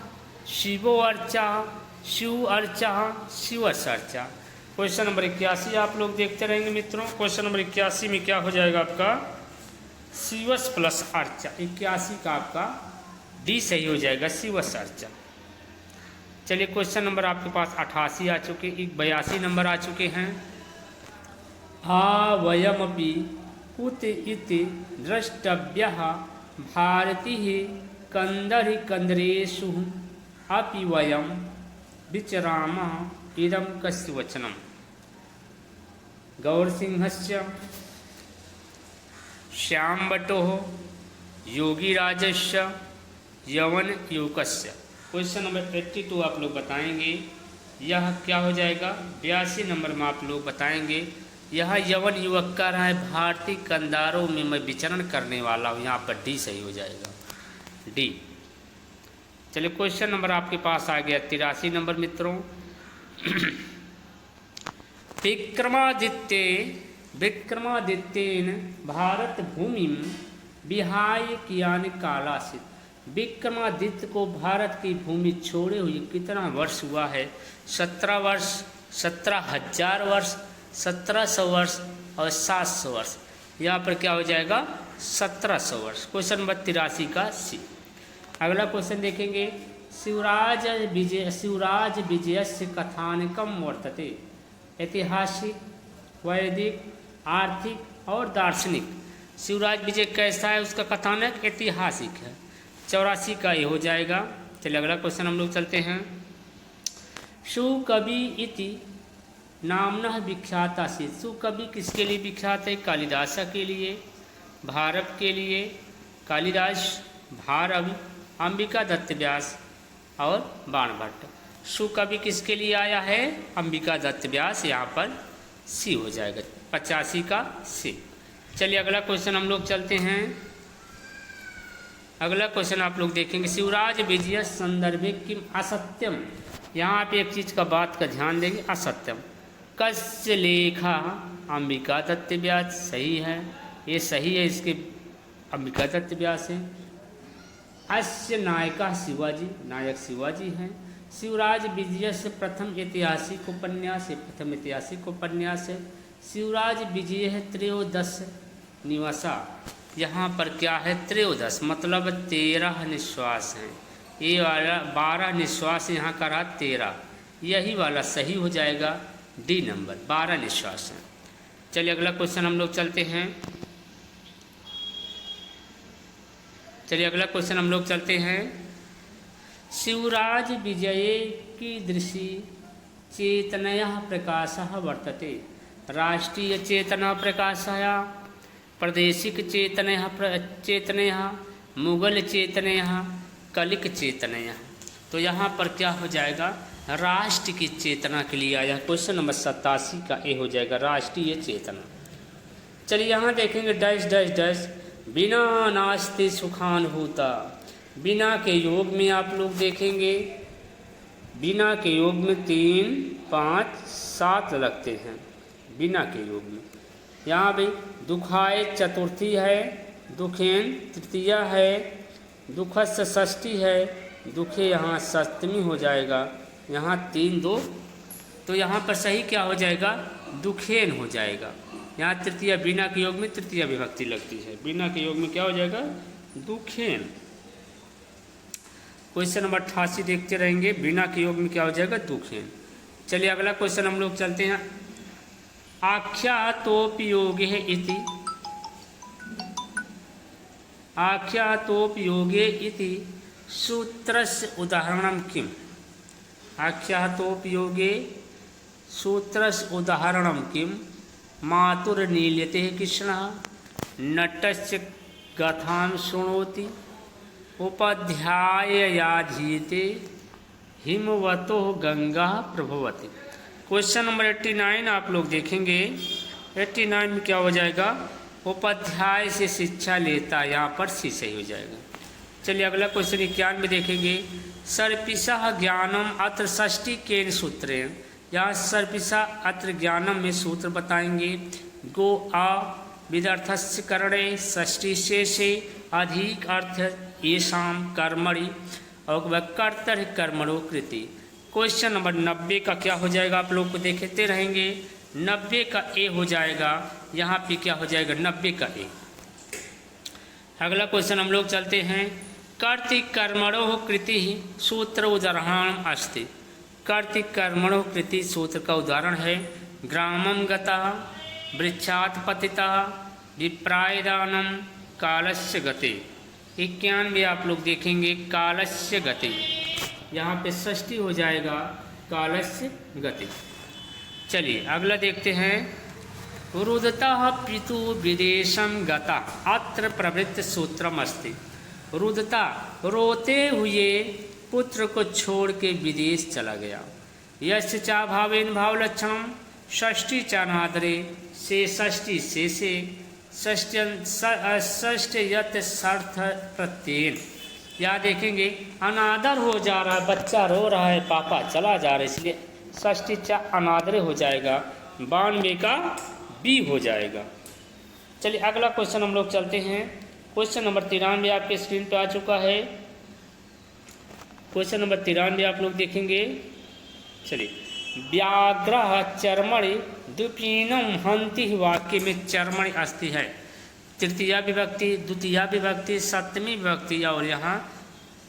शिवो अर्चः, शिव अर्चः, शिवस् अर्चः। क्वेश्चन नंबर 81 आप लोग देखते रहेंगे मित्रों। क्वेश्चन नंबर 81 में क्या हो जाएगा आपका, शिवस् प्लस अर्चा। 81 का आपका डी सही हो जाएगा, शिवस् अर्चा। चलिए क्वेश्चन नंबर आपके पास 88 आ चुके, 82 नंबर आ चुके हैं। वयमपि कुत इति द्रष्टव्यः भारतीः कंदरि कंदरेषु अपि वयं विचरामः इदं कस्य वचनम्। गौरसिंहस्य, श्यामवटोः, योगीराजस्य, यवन युवकस्य। क्वेश्चन नंबर 82 आप लोग बताएंगे। यह क्या हो जाएगा, 82 नंबर में आप लोग बताएंगे। यह यवन युवक का रहा है, भारतीय कंदारों में मैं विचरण करने वाला हूँ। यहाँ पर डी सही हो जाएगा, डी। चलिए क्वेश्चन नंबर आपके पास आ गया 83 नंबर मित्रों। विक्रमादित्येन भारत भूमि विहाय कियानि कालासित। विक्रमादित्य को भारत की भूमि छोड़े हुए कितना वर्ष हुआ है, 17 वर्ष, 17,000 वर्ष, 1700 वर्ष और 700 वर्ष। यहाँ पर क्या हो जाएगा, 1700 वर्ष। क्वेश्चन नंबर 83 का सी। अगला क्वेश्चन देखेंगे। शिवराज विजयस्य कथानकम वर्तते। ऐतिहासिक, वैदिक, आर्थिक और दार्शनिक। शिवराज विजय कैसा है, उसका कथानक ऐतिहासिक है। 84 का ये हो जाएगा। चलिए अगला क्वेश्चन हम लोग चलते हैं। सुकवि इति नामनः विख्यात आसीत्। सुकवि किसके लिए विख्यात है? कालिदास के लिए, भारव के लिए, कालिदास, भारव, अंबिका दत्त व्यास और बाणभट्ट। सुकवि किसके लिए आया है? अंबिका दत्त व्यास, यहाँ पर सी हो जाएगा, 85 का सी। चलिए अगला क्वेश्चन हम लोग चलते हैं। अगला क्वेश्चन आप लोग देखेंगे, शिवराज विजय संदर्भे किम असत्यम। यहाँ पे एक चीज़ का बात का ध्यान देंगे, असत्यम कस्य लेखा अंबिका दत्त व्यास। सही है, ये सही है, इसके अंबिका दत्त व्यास है। अस्य नायका शिवाजी, नायक शिवाजी हैं। शिवराज विजय से प्रथम ऐतिहासिक उपन्यास है, प्रथम ऐतिहासिक उपन्यास है। शिवराज विजय है त्रयोदश निवासा। यहाँ पर क्या है? त्रयोदश मतलब 13 निश्वास हैं। ये वाला 12 निश्वास यहाँ का रहा 13, यही वाला सही हो जाएगा, डी नंबर, 12 निश्वास हैं। चलिए अगला क्वेश्चन हम लोग चलते हैं। शिवराज विजये कीदृशी चेतनया प्रकाशः वर्तते। राष्ट्रीय चेतना प्रकाशः, प्रादेशिक चेतनया, मुगल चेतनया, कलिक चेतनया। तो यहाँ पर क्या हो जाएगा? राष्ट्र की चेतना के लिए आया। क्वेश्चन नंबर 87 का ए हो जाएगा, राष्ट्रीय चेतना। चलिए यहाँ देखेंगे डैश डैश डैश, बिना नास्ति सुखानुभूता। बिना के योग में आप लोग देखेंगे, बिना के योग में 3, 5, 7 लगते हैं बिना के योग में। यहाँ भी दुखाय चतुर्थी है, दुखेन तृतीया है, दुखस्य षष्ठी है, दुखे यहाँ सप्तमी हो जाएगा। यहाँ 3, 2, तो यहाँ पर सही क्या हो जाएगा? दुखेन हो जाएगा। यहाँ तृतीया, बिना के योग में तृतीया विभक्ति लगती है, बिना के योग में क्या हो जाएगा? दुखेन। क्वेश्चन नंबर 88 देखते रहेंगे, बिना के योग में क्या हो जाएगा? दुखेन। चलिए अगला क्वेश्चन हम लोग चलते हैं। आख्यातोपयोगे इति, आख्यातोपयोगे इति सूत्रस्य उदाहरणं किम्। आख्यातोपयोगे सूत्रस्य उदाहरणं किम्। मातुर्नील्यते कृष्णः, नटस्य कथां शृणोति, उपाध्याययाधीते, हिमवतो गंगा प्रभवति। क्वेश्चन नंबर 89 आप लोग देखेंगे। 89 में क्या हो जाएगा? उपाध्याय से शिक्षा लेता, यहाँ पर सी सही हो जाएगा। चलिए अगला क्वेश्चन 91 में देखेंगे। सर्पिषः ज्ञानम अत्र षष्ठी केन सूत्रेण। यहाँ सर्पिषा अत्र ज्ञानम में सूत्र बताएंगे। गो आ विदर्थस्य करणे षष्ठी शेषे अधिक अर्थ येषाम कर्मणि और कर्तरि कर्मणो कृति। क्वेश्चन नंबर 90 का क्या हो जाएगा? आप लोग को देखते रहेंगे। 90 का ए हो जाएगा, यहाँ पे क्या हो जाएगा? 90 का ए। अगला क्वेश्चन हम लोग चलते हैं। कर्तृ कर्मणो कृति सूत्र उदाहरण अस्ति। कर्तृ कर्मणो कृति सूत्र का उदाहरण है। ग्रामं गतः, वृक्षात् पतितः, विप्रायदानं, कालस्य गते। 91 आप लोग देखेंगे, कालस्य गते, यहाँ पे षष्ठी हो जाएगा, कालस्य गति। चलिए अगला देखते हैं। रुदतः पितु विदेशं गता अत्र प्रवृत्त सूत्रम अस्ति। रुदता रोते हुए पुत्र को छोड़ के विदेश चला गया। यस्य चा भावेन भाव लक्षणम, षष्ठी चानादरे से षष्ठी शेषे, षष्ठ्यत सर्थ प्रत्येन। यहाँ देखेंगे अनादर हो जा रहा है, बच्चा रो रहा है, पापा चला जा रहा है, इसलिए षष्ठी चा अनादरे हो जाएगा, 92 का बी हो जाएगा। चलिए अगला क्वेश्चन हम लोग चलते हैं। क्वेश्चन नंबर 93 आपके स्क्रीन पे आ चुका है। क्वेश्चन नंबर 93 आप लोग देखेंगे। चलिए, व्याघ्रः चर्मणि द्विपीनम हंति वाक्य में चर्मणि अस्ति है। तृतीया विभक्ति, द्वितीया विभक्ति, सप्तमी विभक्ति और यहाँ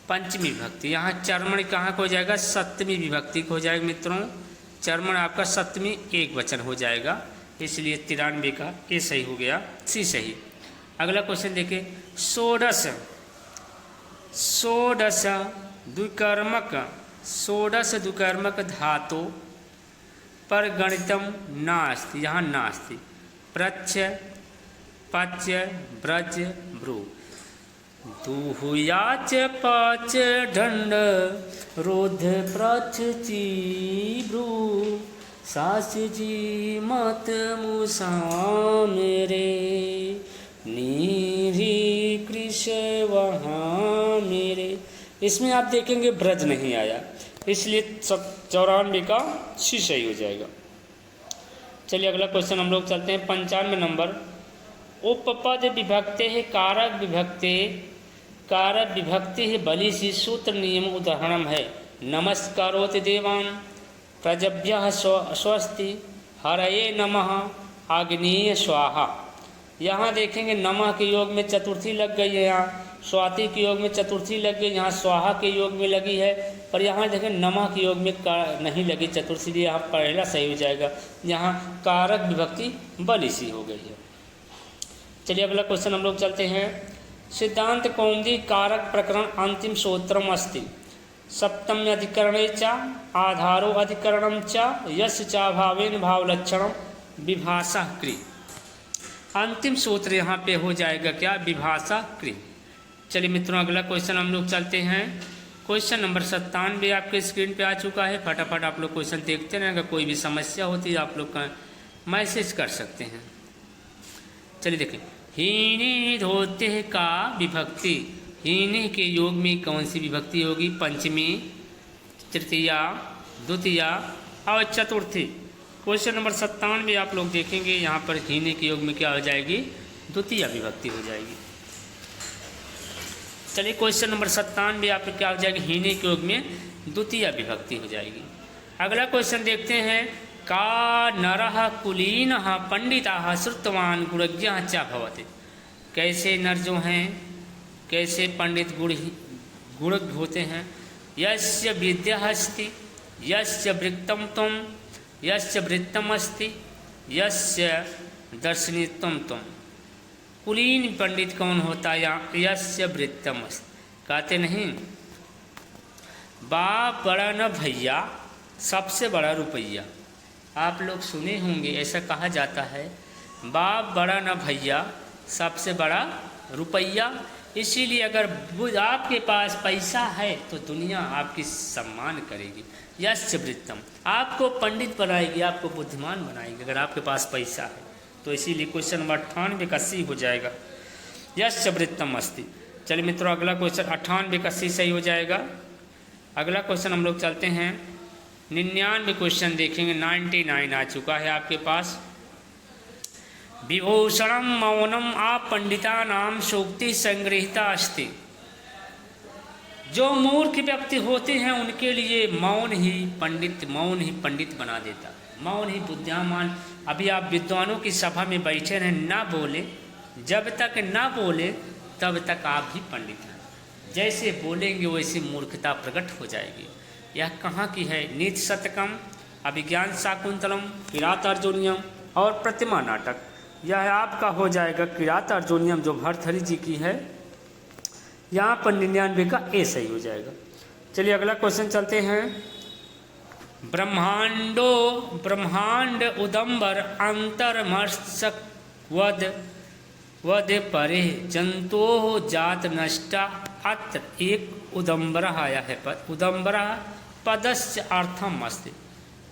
पंचमी विभक्ति। यहाँ चर्मणि कहाँ को हो जाएगा? सप्तमी विभक्ति को हो जाएगा मित्रों। चर्मण आपका सप्तमी एक वचन हो जाएगा, इसलिए 93 का ए सही हो गया, सी सही। अगला क्वेश्चन देखिए, षोडश द्विकर्मक धातु पर गणितम नास्ति, यहाँ नास्ति। प्रच्छ पच्य ब्रज भ्रू दुहुयाच पाच ढंड रोध प्रच्छ ची भ्रू सास जी मत मुसा मेरे नीरी कृष वहाँ मेरे। इसमें आप देखेंगे ब्रज नहीं आया, इसलिए 94 का सी सही हो जाएगा। चलिए अगला क्वेश्चन हम लोग चलते हैं 95 नंबर। उपपद विभक्ति है कारक विभक्ति है बलि सी सूत्र नियम उदाहरण है। नमस्कारोति देवान प्रजभ्यः स्वस्ति हरये नमः आग्नेय स्वाहा। यहाँ देखेंगे नमः के योग में चतुर्थी लग गई है, यहाँ स्वाति के योग में चतुर्थी लग गई, यहाँ स्वाहा के योग में लगी है, पर यहाँ देखें नमः के योग में नहीं लगी चतुर्थी, यहाँ पहला सही हो जाएगा। यहाँ कारक विभक्ति बलि सी हो गई है। चलिए अगला क्वेश्चन हम लोग चलते हैं। सिद्धांत कौमुदी कारक प्रकरण अंतिम सूत्रम अस्ति सप्तम अधिकरणे च आधारो अधिकरणम च यस्य च भावेन भावलक्षणम विभाषा क्रि। अंतिम सूत्र यहाँ पे हो जाएगा क्या, विभाषा क्रि। चलिए मित्रों अगला क्वेश्चन हम लोग चलते हैं। क्वेश्चन नंबर 97 आपके स्क्रीन पे आ चुका है। फटाफट आप लोग क्वेश्चन देखते रहें, अगर कोई भी समस्या होती है आप लोग का मैसेज कर सकते हैं। चलिए देखें, हीने धोते का विभक्ति, हीने के योग में कौन सी विभक्ति होगी, पंचमी, तृतीया, द्वितीया और चतुर्थी। क्वेश्चन नंबर 97 आप लोग देखेंगे, यहाँ पर हीने के योग में क्या हो जाएगी, द्वितीय विभक्ति हो जाएगी। चलिए क्वेश्चन नंबर 97 आप क्या हो जाएगी, हीने के योग में द्वितीय विभक्ति हो जाएगी। अगला क्वेश्चन देखते हैं। का नरः कुलीनः पंडिताः श्रुतवान गुणज्ञः च भवति। कैसे नर जो हैं, कैसे पंडित गुणज्ञ होते हैं। यस्य विद्या अस्ति यस्य वृत्तम त्वं यस्य वृत्तम अस्ति यस्य दर्शनित्वम त्वं। कुलीन पंडित कौन होता है, यस्य वृत्तम अस्ति। कहते नहीं बाप बड़ा न भैया सबसे बड़ा रुपया। आप लोग सुने होंगे ऐसा कहा जाता है, बाप बड़ा न भैया सबसे बड़ा रुपया। इसीलिए अगर आपके पास पैसा है तो दुनिया आपकी सम्मान करेगी। यस्य वृत्तम, आपको पंडित बनाएगी, आपको बुद्धिमान बनाएगी अगर आपके पास पैसा है। तो इसीलिए क्वेश्चन नंबर 98 का सी हो जाएगा, यस्य वृत्तम अस्ति। चलिए मित्रों अगला क्वेश्चन 98 का सी सही हो जाएगा। अगला क्वेश्चन हम लोग चलते हैं 99 क्वेश्चन देखेंगे। 99 आ चुका है आपके पास। विभूषणम मौनम आप पंडिता नाम सूक्ति संग्रहिता अस्ति। जो मूर्ख व्यक्ति होते हैं उनके लिए मौन ही पंडित बना देता है, मौन ही बुद्धिमान। अभी आप विद्वानों की सभा में बैठे रहें, ना बोले, जब तक ना बोले तब तक आप भी पंडित हैं। जैसे बोलेंगे वैसी मूर्खता प्रकट हो जाएगी। यह कहाँ की है, नीति शतकम, अभिज्ञान शाकुंतलम, किरातार्जुनीयम और प्रतिमा नाटक। यह आपका हो जाएगा किरातार्जुनीयम जो भर्तृहरि जी की है। यहाँ पर 99 का ए सही हो जाएगा। चलिए अगला क्वेश्चन चलते हैं। ब्रह्मांड उदंबर अंतर्मस्तक वद परे जंतो जात नष्टा। अत्र एक उदंबर आया है पद, उदंबर पदस्य अर्थम अस्ति।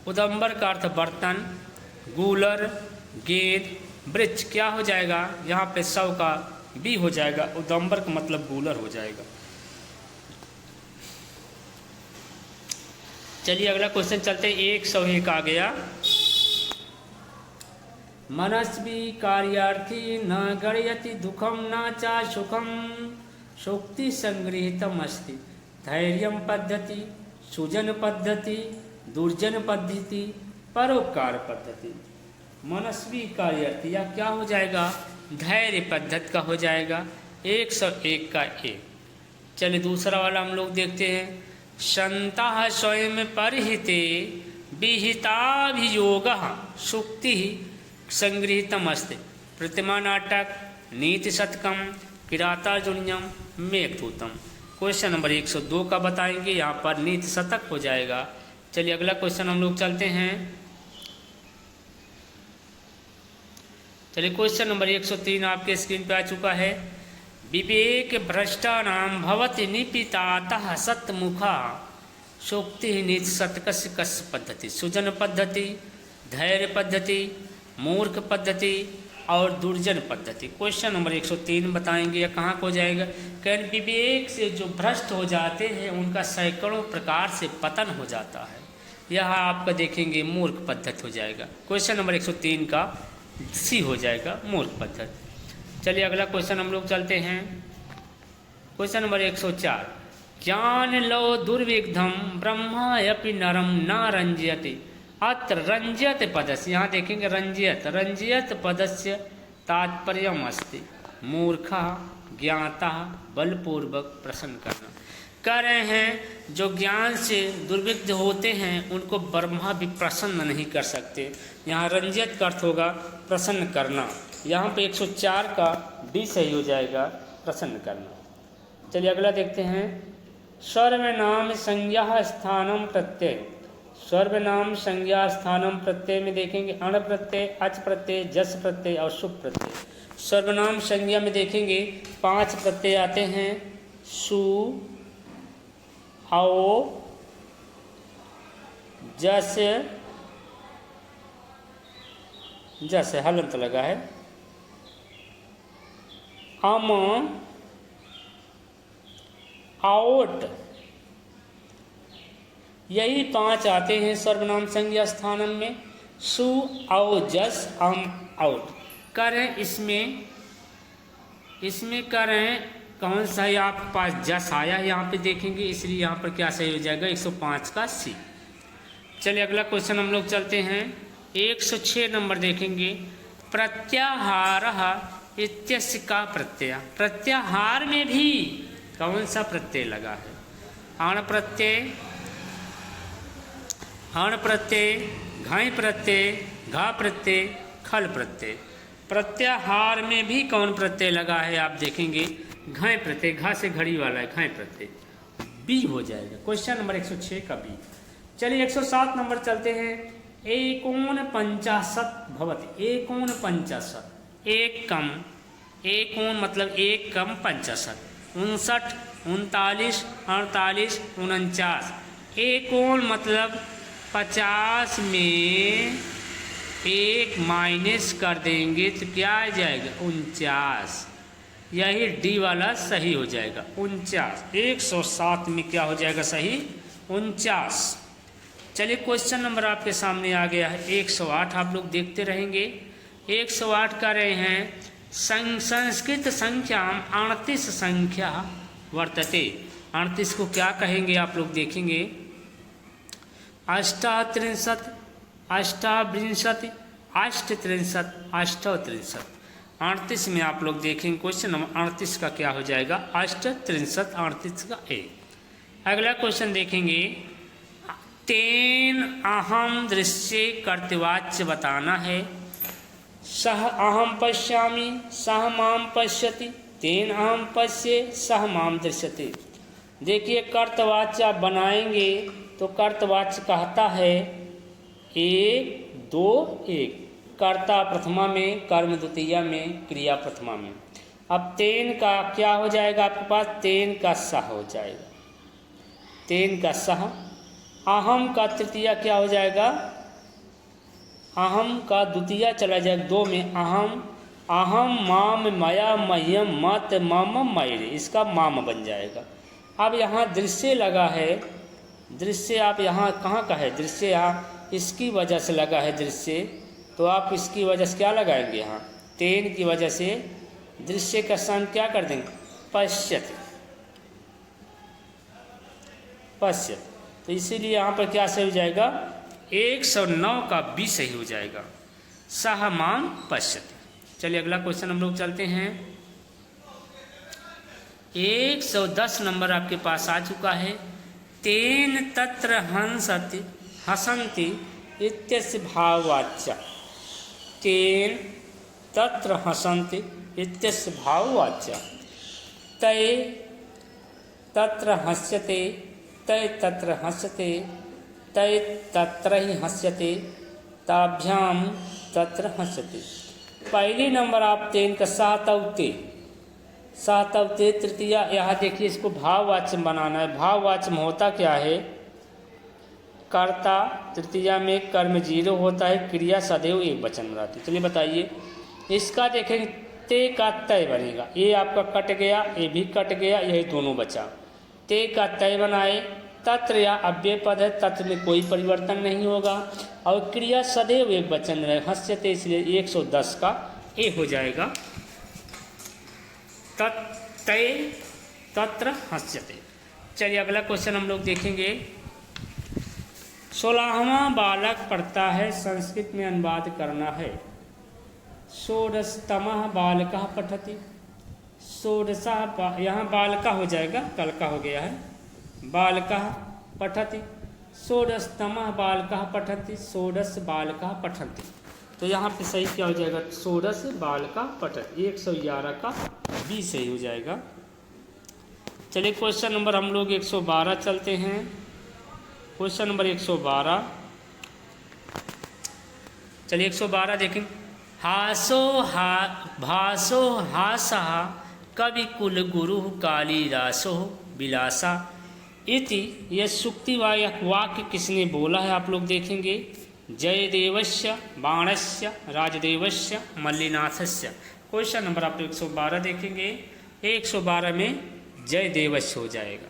उदंबर का अर्थ बर्तन, गूलर, गेंद, वृक्ष। क्या हो जाएगा, यहाँ पे 100 का बी हो जाएगा। उदंबर का मतलब गूलर हो जाएगा। चलिए अगला क्वेश्चन चलते हैं। 101 आ गया। मनस्वी कार्यार्थी न गणयति दुखम न चा सुखम शोक्ति संगृहीतम अस्ति। धैर्यम पद्धति, सुजन पद्धति, दुर्जन पद्धति, परोपकार पद्धति। मनस्वी कार्यार्थी या क्या हो जाएगा, धैर्य पद्धति का हो जाएगा। 101 का ए। चलिए दूसरा वाला हम लोग देखते हैं। संता स्वयं परिहिते विहिताभियोग सुक्ति संगृहीतम अस्ति। प्रतिमा नाटक, नीति शतकम किरातार्जुनीयम मेघदूतम। क्वेश्चन नंबर 102 का बताएंगे, यहाँ पर नीति शतक हो जाएगा। चलिए अगला क्वेश्चन हम लोग चलते हैं। चलिए क्वेश्चन नंबर 103 आपके स्क्रीन पे आ चुका है। विवेक भ्रष्टानाम भवति निपितातः सत्मुखा सूक्ति नीति शतकस्य कस्य पद्धति। सुजन पद्धति, धैर्य पद्धति, मूर्ख पद्धति और दुर्जन पद्धति। क्वेश्चन नंबर 103 बताएंगे, या कहाँ को जाएगा। कहीं विवेक से जो भ्रष्ट हो जाते हैं उनका सैकड़ों प्रकार से पतन हो जाता है। यह आपका देखेंगे मूर्ख पद्धति हो जाएगा। क्वेश्चन नंबर 103 का सी हो जाएगा, मूर्ख पद्धति। चलिए अगला क्वेश्चन हम लोग चलते हैं। क्वेश्चन नंबर 104, ज्ञान लो दुर्विग्धम ब्रह्मायपि नरम न रंजयति। अत्र रंजयत पदस्य, यहाँ देखेंगे रंजयत पदस्य तात्पर्यम अस्ति मूर्खा ज्ञाता बलपूर्वक प्रसन्न करना। कह रहे हैं जो ज्ञान से दुर्विग्ध होते हैं उनको ब्रह्मा भी प्रसन्न नहीं कर सकते। यहाँ रंजित का अर्थ होगा प्रसन्न करना। यहाँ पे 104 का डी सही हो जाएगा, प्रसन्न करना। चलिए अगला देखते हैं। सर्वनाम संज्ञा स्थानम प्रत्यय। सर्वनाम संज्ञा स्थानम प्रत्यय में देखेंगे अण प्रत्यय, अच प्रत्यय, जस प्रत्यय और शुभ प्रत्यय। सर्वनाम संज्ञा में देखेंगे 5 प्रत्यय आते हैं। सु, आओ, जस, जैसे हलंत लगा है, अम, आउट, यही 5 आते हैं सर्वनाम संज्ञा स्थानम में। सु, आओ, जस, अम, आउट। करें इसमें करें कौन सा है आपके पास, जस आया है यहाँ पे देखेंगे, इसलिए यहाँ पर क्या सही हो जाएगा 105 का सी। चलिए अगला क्वेश्चन हम लोग चलते हैं। 106 नंबर देखेंगे। प्रत्याहार इत्यस्य का प्रत्यय। प्रत्याहार में भी कौन सा प्रत्यय लगा है। अण प्रत्यय, हण प्रत्यय, घाई प्रत्यय, घा प्रत्यय, खल प्रत्यय। प्रत्याहार में भी कौन प्रत्यय लगा है आप देखेंगे घाई प्रत्यय, घा से घड़ी वाला है घाई प्रत्यय, बी हो जाएगा। क्वेश्चन नंबर 106 का बी। चलिए 107 नंबर चलते हैं। एकोन पंचाशत भवति। एकोन पंचाशत, एक कम, एकोन मतलब एक कम 65, 59, 39, 48, 49। एकोन मतलब 50 में एक माइनस कर देंगे तो क्या आ जाएगा 49। यही डी वाला सही हो जाएगा 49। 107 में क्या हो जाएगा सही 49। चलिए क्वेश्चन नंबर आपके सामने आ गया है 108। आप लोग देखते रहेंगे। 108 कर रहे हैं। संस्कृत संख्या 38 संख्या वर्तते। 38 को क्या कहेंगे आप लोग देखेंगे। अष्टात्रिंशत्, अष्टाविंशति, अष्टत्रिंशत्, अष्टत्रिंशत्। 38 में आप लोग देखेंगे क्वेश्चन नंबर 38 का क्या हो जाएगा अष्टत्रिंशत्, 38 का ए। अगला क्वेश्चन देखेंगे। तेन अहम दृश्य कर्तवाच्य बताना है। सह अहम पश्यामि, सह माम पश्यति, तेन अहम पश्ये, सह माम दृश्यते। देखिए कर्तवाच्य आप बनाएंगे तो कर्तवाच्य कहता है 1, 2, 1। कर्ता प्रथमा में, कर्म द्वितीया में, क्रिया प्रथमा में। अब तेन का क्या हो जाएगा आपके पास तेन का सह हो जाएगा, तेन का सह। अहम का तृतीया क्या हो जाएगा अहम का द्वितीया चला जाएगा 2 में। अहम, अहम माम मया मह्यम मत मम मयरे, इसका माम बन जाएगा। अब यहाँ दृश्य लगा है। दृश्य आप यहाँ कहाँ का है दृश्य, यहाँ इसकी वजह से लगा है दृश्य, तो आप इसकी वजह से क्या लगाएंगे यहाँ तेन की वजह से दृश्य का स्थान क्या कर देंगे पश्यति, पश्यति। तो इसीलिए यहाँ पर क्या सही हो जाएगा 109 का बी सही हो जाएगा सह माम पश्यति। चलिए अगला क्वेश्चन हम लोग चलते हैं। 110 नंबर आपके पास आ चुका है। तेन तत्र हंसति हसन्ति इत्यस्य भाववाच्य। तेन तत्र हसन्ति इत्यस्य भाववाच्य तय तत्र हस्यते तय तत्र हस्यते तय तत्र ही हस्यते ताभ्याम तत्र हस्यते। पहले नंबर आप तेन का सातवते सातवते तृतीया। यहाँ देखिए इसको भाववाच्य बनाना है। भाववाच्य में होता क्या है, कर्ता तृतीया में कर्म 0 होता है, क्रिया सदैव एक वचन बनाती। चलिए बताइए इसका देखेंगे ते का तय बनेगा। ये आपका कट गया, ये भी कट गया, यही दोनों बचा। ते का तय बनाए, तत्र या अव्यय पद है, तत्र में कोई परिवर्तन नहीं होगा और क्रिया सदैव एक वचन रहे हस्यते, इसलिए 110 का ए हो जाएगा। तय तत्र हस्यते। चलिए अगला क्वेश्चन हम लोग देखेंगे। 16वां बालक पढ़ता है, संस्कृत में अनुवाद करना है। षोडशतमः बालकः पठति। यहाँ बालका हो जाएगा, कल का हो गया है। बालकः पठति, षोडशतमः बालकः पठति, षोडश बालकः पठन्ति। तो यहाँ पे सही क्या हो जाएगा, षोडश बालकः पठति। 111 का बी सही हो जाएगा। चलिए क्वेश्चन नंबर हम लोग 112 चलते हैं। Question number 112। चलिए 112 देखें। भासो हासः कवि कुल गुरु कालिदासो विलासा इति। यह सूक्ति वाक्य किसने बोला है आप लोग देखेंगे। जयदेवस्य बाणस्य राजदेवस्य मल्लिनाथस्य। क्वेश्चन नंबर आप 112 देखेंगे। 112 में जयदेवस्य हो जाएगा।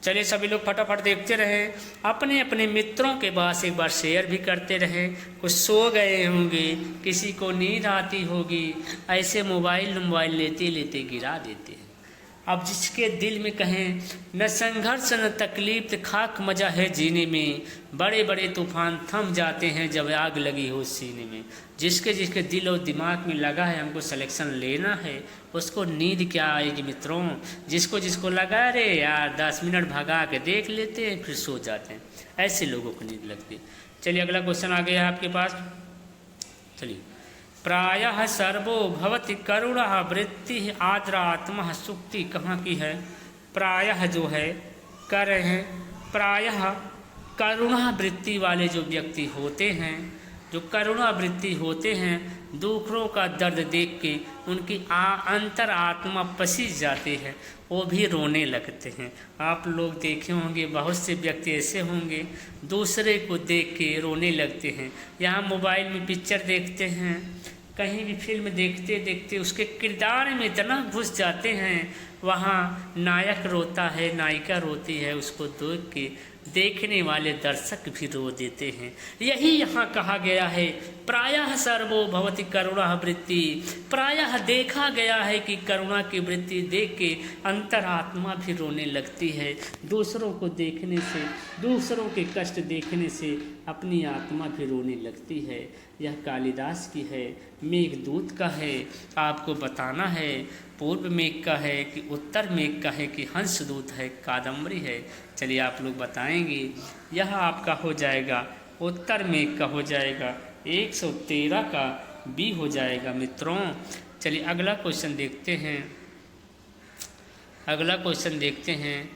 चलिए सभी लोग फटाफट देखते रहें, अपने अपने मित्रों के पास एक बार शेयर भी करते रहें। कुछ सो गए होंगे, किसी को नींद आती होगी, ऐसे मोबाइल लेते लेते गिरा देते हैं। अब जिसके दिल में कहें न संघर्ष न तकलीफ, खाक मजा है जीने में, बड़े बड़े तूफान थम जाते हैं जब आग लगी हो सीने में। जिसके जिसके दिल और दिमाग में लगा है हमको सिलेक्शन लेना है, उसको नींद क्या आएगी मित्रों। जिसको जिसको लगा रे यार 10 मिनट भगा के देख लेते हैं फिर सो जाते हैं, ऐसे लोगों को नींद लगती है। चलिए अगला क्वेश्चन आ गया है आपके पास। चलिए प्रायः सर्वो भवति करुणः वृत्ति आर्द्रात्मा सूक्ति कहाँ की है। प्रायः जो है कर रहे हैं, प्रायः करुणा वृत्ति वाले जो व्यक्ति होते हैं, जो करुणा वृत्ति होते हैं, दूसरों का दर्द देख के उनकी अंतर आत्मा पसीज जाते हैं, वो भी रोने लगते हैं। आप लोग देखे होंगे बहुत से व्यक्ति ऐसे होंगे दूसरे को देख के रोने लगते हैं। यहाँ मोबाइल में पिक्चर देखते हैं, कहीं भी फिल्म देखते देखते उसके किरदार में इतना घुस जाते हैं, वहाँ नायक रोता है, नायिका रोती है, उसको देख के देखने वाले दर्शक भी रो देते हैं। यही यहाँ कहा गया है प्रायः सर्वो भवति करुणा वृत्ति। प्रायः देखा गया है कि करुणा की वृत्ति देख के अंतरात्मा भी रोने लगती है। दूसरों को देखने से, दूसरों के कष्ट देखने से अपनी आत्मा भी रोने लगती है। यह कालिदास की है, मेघदूत का है। आपको बताना है पूर्व मेघ का है कि उत्तर मेघ का है कि हंसदूत है, कादम्बरी है। चलिए आप लोग बताएंगे। यह आपका हो जाएगा उत्तर मेघ का हो जाएगा, 113 का बी हो जाएगा मित्रों। चलिए अगला क्वेश्चन देखते हैं। अगला क्वेश्चन देखते हैं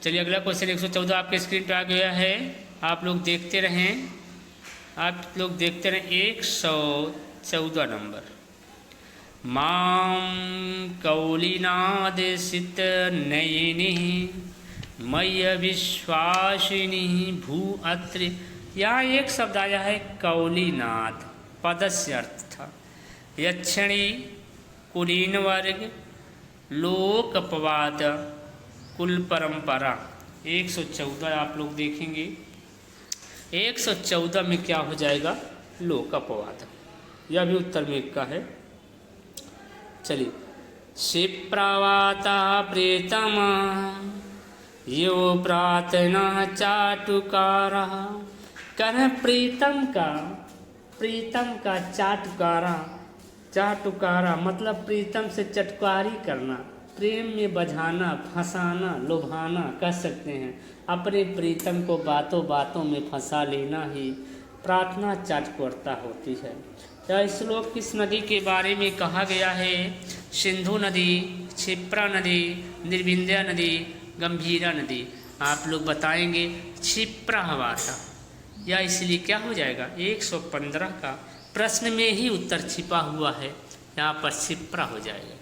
चलिए अगला क्वेश्चन 114 आपके स्क्रीन पर आ गया है। आप लोग देखते रहें, आप लोग देखते रहें। 114 नंबर। मां कौलिनादेशित नयिनी मय्य विश्वासिनी भू अत्रि। यहाँ एक शब्द आया है कौलिनाद, पदस्य अर्थ था यक्षिणी, कुलीन वर्ग, लोक अपवाद, कुल परंपरा। 114 आप लोग देखेंगे। 114 में क्या हो जाएगा, लोक अपवाद। यह भी उत्तर मेघ का है। चलिए शिप्रवाता प्रीतम यो प्रार्थना चाटुकारा। कह प्रीतम का चाटुकारा। चाटुकारा मतलब प्रीतम से चटकारी करना, प्रेम में बझाना, फंसाना, लुभाना कह सकते हैं। अपने प्रीतम को बातों बातों में फंसा लेना ही प्रार्थना चाटुकारता होती है। यह श्लोक किस नदी के बारे में कहा गया है? सिंधु नदी, क्षिप्रा नदी, निर्विंध्या नदी, गंभीरा नदी। आप लोग बताएंगे क्षिप्रा वार्ता। या इसलिए क्या हो जाएगा? 115 का प्रश्न में ही उत्तर छिपा हुआ है, यहाँ पर क्षिप्रा हो जाएगा।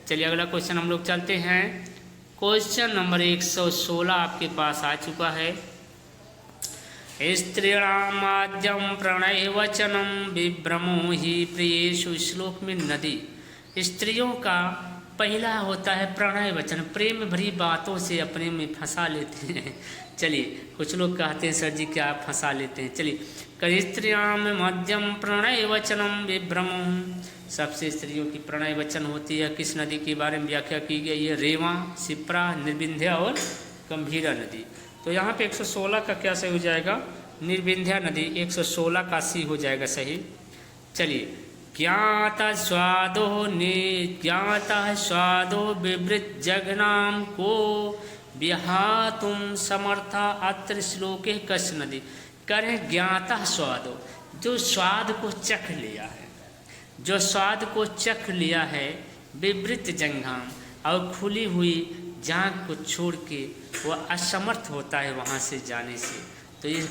चलिए अगला क्वेश्चन हम लोग चलते हैं। क्वेश्चन नंबर 116 आपके पास आ चुका है। स्त्रीणाम आद्यम प्रणय वचनम विभ्रमो ही प्रियेषु। श्लोक में नदी, स्त्रियों का पहला होता है प्रणय वचन, प्रेम भरी बातों से अपने में फंसा लेते हैं। चलिए कुछ लोग कहते हैं सर जी क्या आप फंसा लेते हैं। चलिए स्त्रियाम मध्यम प्रणय वचनम विभ्रमो। सबसे स्त्रियों की प्रणय वचन होती है। किस नदी के बारे में व्याख्या की गई है? रेवा, क्षिप्रा, निर्विंध्या और गंभीरा नदी। तो यहाँ पे 116 का क्या सही हो जाएगा? निर्विंध्या नदी 116 का सी हो जाएगा सही। चलिए ज्ञाता स्वादो विवृत जघनाम को विहातुम समर्था अत्र श्लोके कस नदी। करें ज्ञाता स्वादो, जो स्वाद को चख लिया है, जो स्वाद को चख लिया है, विवृत जंघाम और खुली हुई जांघ को छोड़ के वह असमर्थ होता है वहाँ से जाने से। तो ये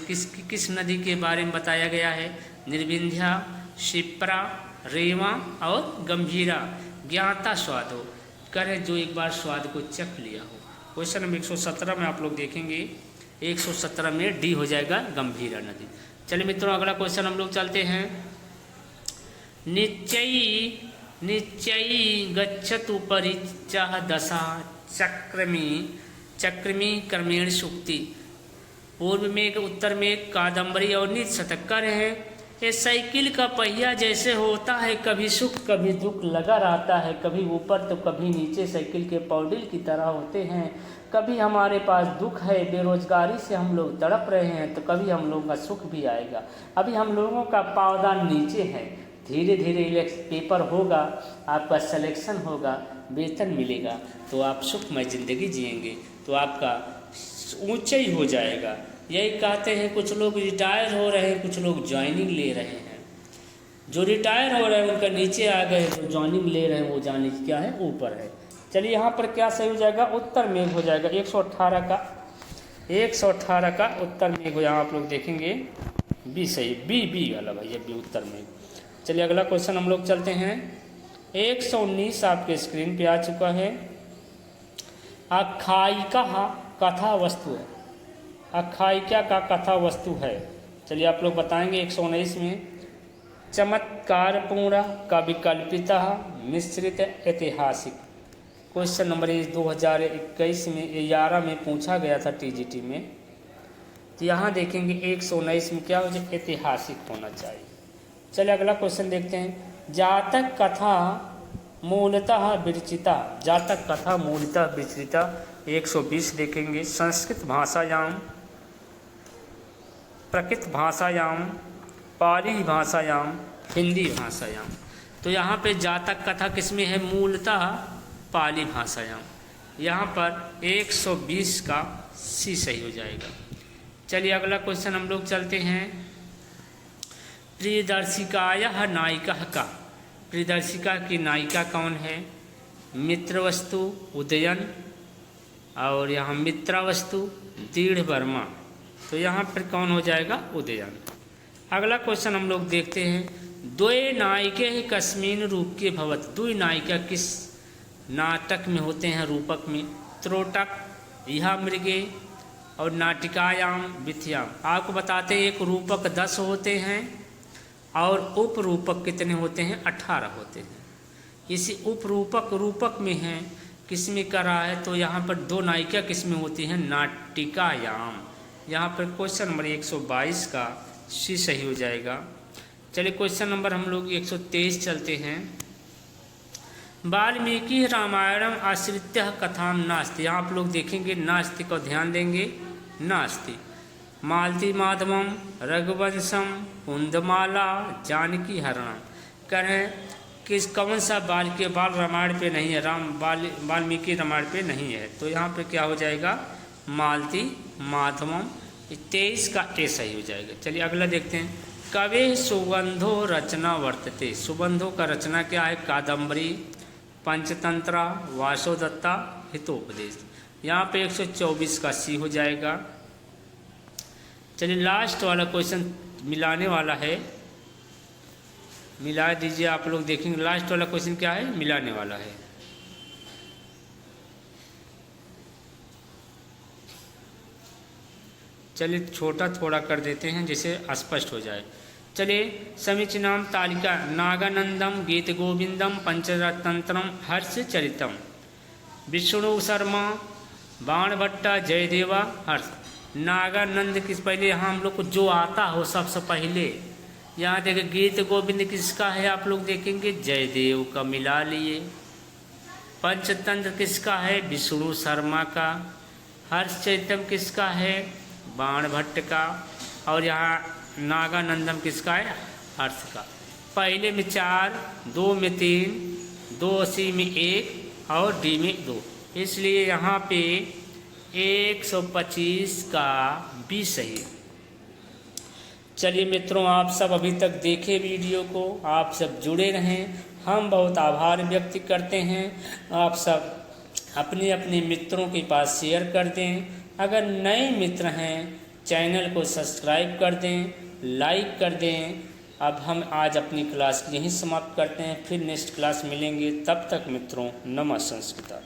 किस नदी के बारे में बताया गया है? निर्विंध्या, क्षिप्रा, रेवा और गंभीरा। ज्ञाता स्वाद हो, करें जो एक बार स्वाद को चख लिया हो। क्वेश्चन नंबर 117 में आप लोग देखेंगे 117 में डी हो जाएगा गंभीरा नदी। चलिए मित्रों अगला क्वेश्चन हम लोग चलते हैं। निश्चयी गच्छतु परिचः दशा चक्रमी क्रमेण सुक्ति। पूर्व में उत्तर में कादम्बरी और निज शतक कर है। ये साइकिल का पहिया जैसे होता है, कभी सुख कभी दुख लगा रहता है, कभी ऊपर तो कभी नीचे साइकिल के पौडिल की तरह होते हैं। कभी हमारे पास दुख है, बेरोजगारी से हम लोग तड़प रहे हैं, तो कभी हम लोगों का सुख भी आएगा। अभी हम लोगों का पावदान नीचे है, धीरे धीरे पेपर होगा, आपका सिलेक्शन होगा, वेतन मिलेगा, तो आप सुखमय जिंदगी जिएंगे, तो आपका ऊंचा ही हो जाएगा। यही कहते हैं। कुछ लोग रिटायर हो रहे हैं, कुछ लोग ज्वाइनिंग ले रहे हैं। जो रिटायर हो रहे हैं उनका नीचे आ गए, जो ज्वाइनिंग ले रहे हैं वो जाने क्या है? ऊपर है। चलिए यहाँ पर क्या सही हो जाएगा? उत्तर मेघ हो जाएगा 118 का उत्तर मेघ हो। यहाँ आप लोग देखेंगे बी सही, बी वाला भैया बी उत्तर मेघ। चलिए अगला क्वेश्चन हम लोग चलते हैं। 119 आपके स्क्रीन पे आ चुका है। आख्यायिका कथा वस्तु है। आख्यायिका का कथा वस्तु है। चलिए आप लोग बताएंगे 119 में। चमत्कारपूर्ण कविकल्पिता मिश्रित ऐतिहासिक। क्वेश्चन नंबर 2021 में 11 में पूछा गया था टीजीटी में। तो यहाँ देखेंगे 119 में क्या हो जाए? ऐतिहासिक होना चाहिए। चलिए अगला क्वेश्चन देखते हैं। जातक कथा मूलतः विरचिता। जातक कथा मूलतः विरचिता 120 देखेंगे। संस्कृत भाषायाम, प्रकृत भाषायाम, पाली भाषायाम, हिंदी भाषायाम। तो यहाँ पे जातक कथा किसमें है? मूलतः पाली भाषायाम। यहाँ पर 120 का सी सही हो जाएगा। चलिए अगला क्वेश्चन हम लोग चलते हैं। प्रियदर्शिकायाः नायिका का। प्रियदर्शिका की नायिका कौन है? मित्रवस्तु, उदयन, और यहाँ मित्रावस्तु, दृढ़ वर्मा। तो यहाँ पर कौन हो जाएगा? उदयन। अगला क्वेश्चन हम लोग देखते हैं। द्वय नायिके कस्मिन् रूपके भवत। द्वय नायिका किस नाटक में होते हैं? रूपक में। त्रोटक, इहा मृगे और नाटिकायाम विथ्याम। आपको बताते हैं एक रूपक 10 होते हैं और उपरूपक कितने होते हैं? 18 होते हैं। इसी उपरूपक रूपक में है किस में कर रहा है? तो यहाँ पर 2 नायिका किस में होती हैं? नाटिकायाम। यहाँ पर क्वेश्चन नंबर 122 का सी सही हो जाएगा। चलिए क्वेश्चन नंबर हम लोग 123 चलते हैं। वाल्मीकि रामायणम आश्रित्य कथाम नास्ति। यहाँ आप लोग देखेंगे नास्ति को ध्यान देंगे। नास्ति मालती माधवम, रघुवंशम, कुंदमाला, जानकी हरणम। करें कौन सा बाल रामायण पे नहीं है? वाल्मीकि रामायण पे नहीं है। तो यहाँ पे क्या हो जाएगा? मालती माधवम। 23 का ए सही हो जाएगा। चलिए अगला देखते हैं। कवे सुबंधो रचना वर्तते। सुबंधों का रचना क्या है? कादम्बरी, पंचतंत्रा, वासोदत्ता, हितोपदेश। यहाँ पे 124 का सी हो जाएगा। चलिए लास्ट वाला क्वेश्चन मिलाने वाला है, मिला दीजिए आप लोग देखेंगे। लास्ट वाला क्वेश्चन क्या है? मिलाने वाला है। चलिए छोटा थोड़ा कर देते हैं जिसे स्पष्ट हो जाए। चलिए समीचीनाम तालिका नागानंदम गीत गोविंदम पंचतंत्रम हर्ष चरितम विष्णु शर्मा बाणभट्टा जयदेवा हर्ष। नागानंद किस पहले यहाँ हम लोग को जो आता हो सबसे पहले यहाँ देखे गीत गोविंद किसका है? आप लोग देखेंगे जयदेव का मिला लिए। पंचतंत्र किसका है? विष्णु शर्मा का। हर्ष चरितम किसका है? बाणभट्ट का। और यहाँ नागानंदम किसका है? हर्ष का। पहले में 4, 2 में 3, 2 सी में 1 और डी में 2, इसलिए यहाँ पे 125 का बी सही। चलिए मित्रों, आप सब अभी तक देखे वीडियो को, आप सब जुड़े रहें, हम बहुत आभार व्यक्त करते हैं। आप सब अपने अपने मित्रों के पास शेयर कर दें। अगर नए मित्र हैं चैनल को सब्सक्राइब कर दें, लाइक कर दें। अब हम आज अपनी क्लास यहीं समाप्त करते हैं, फिर नेक्स्ट क्लास मिलेंगे। तब तक मित्रों नमः संस्कृता।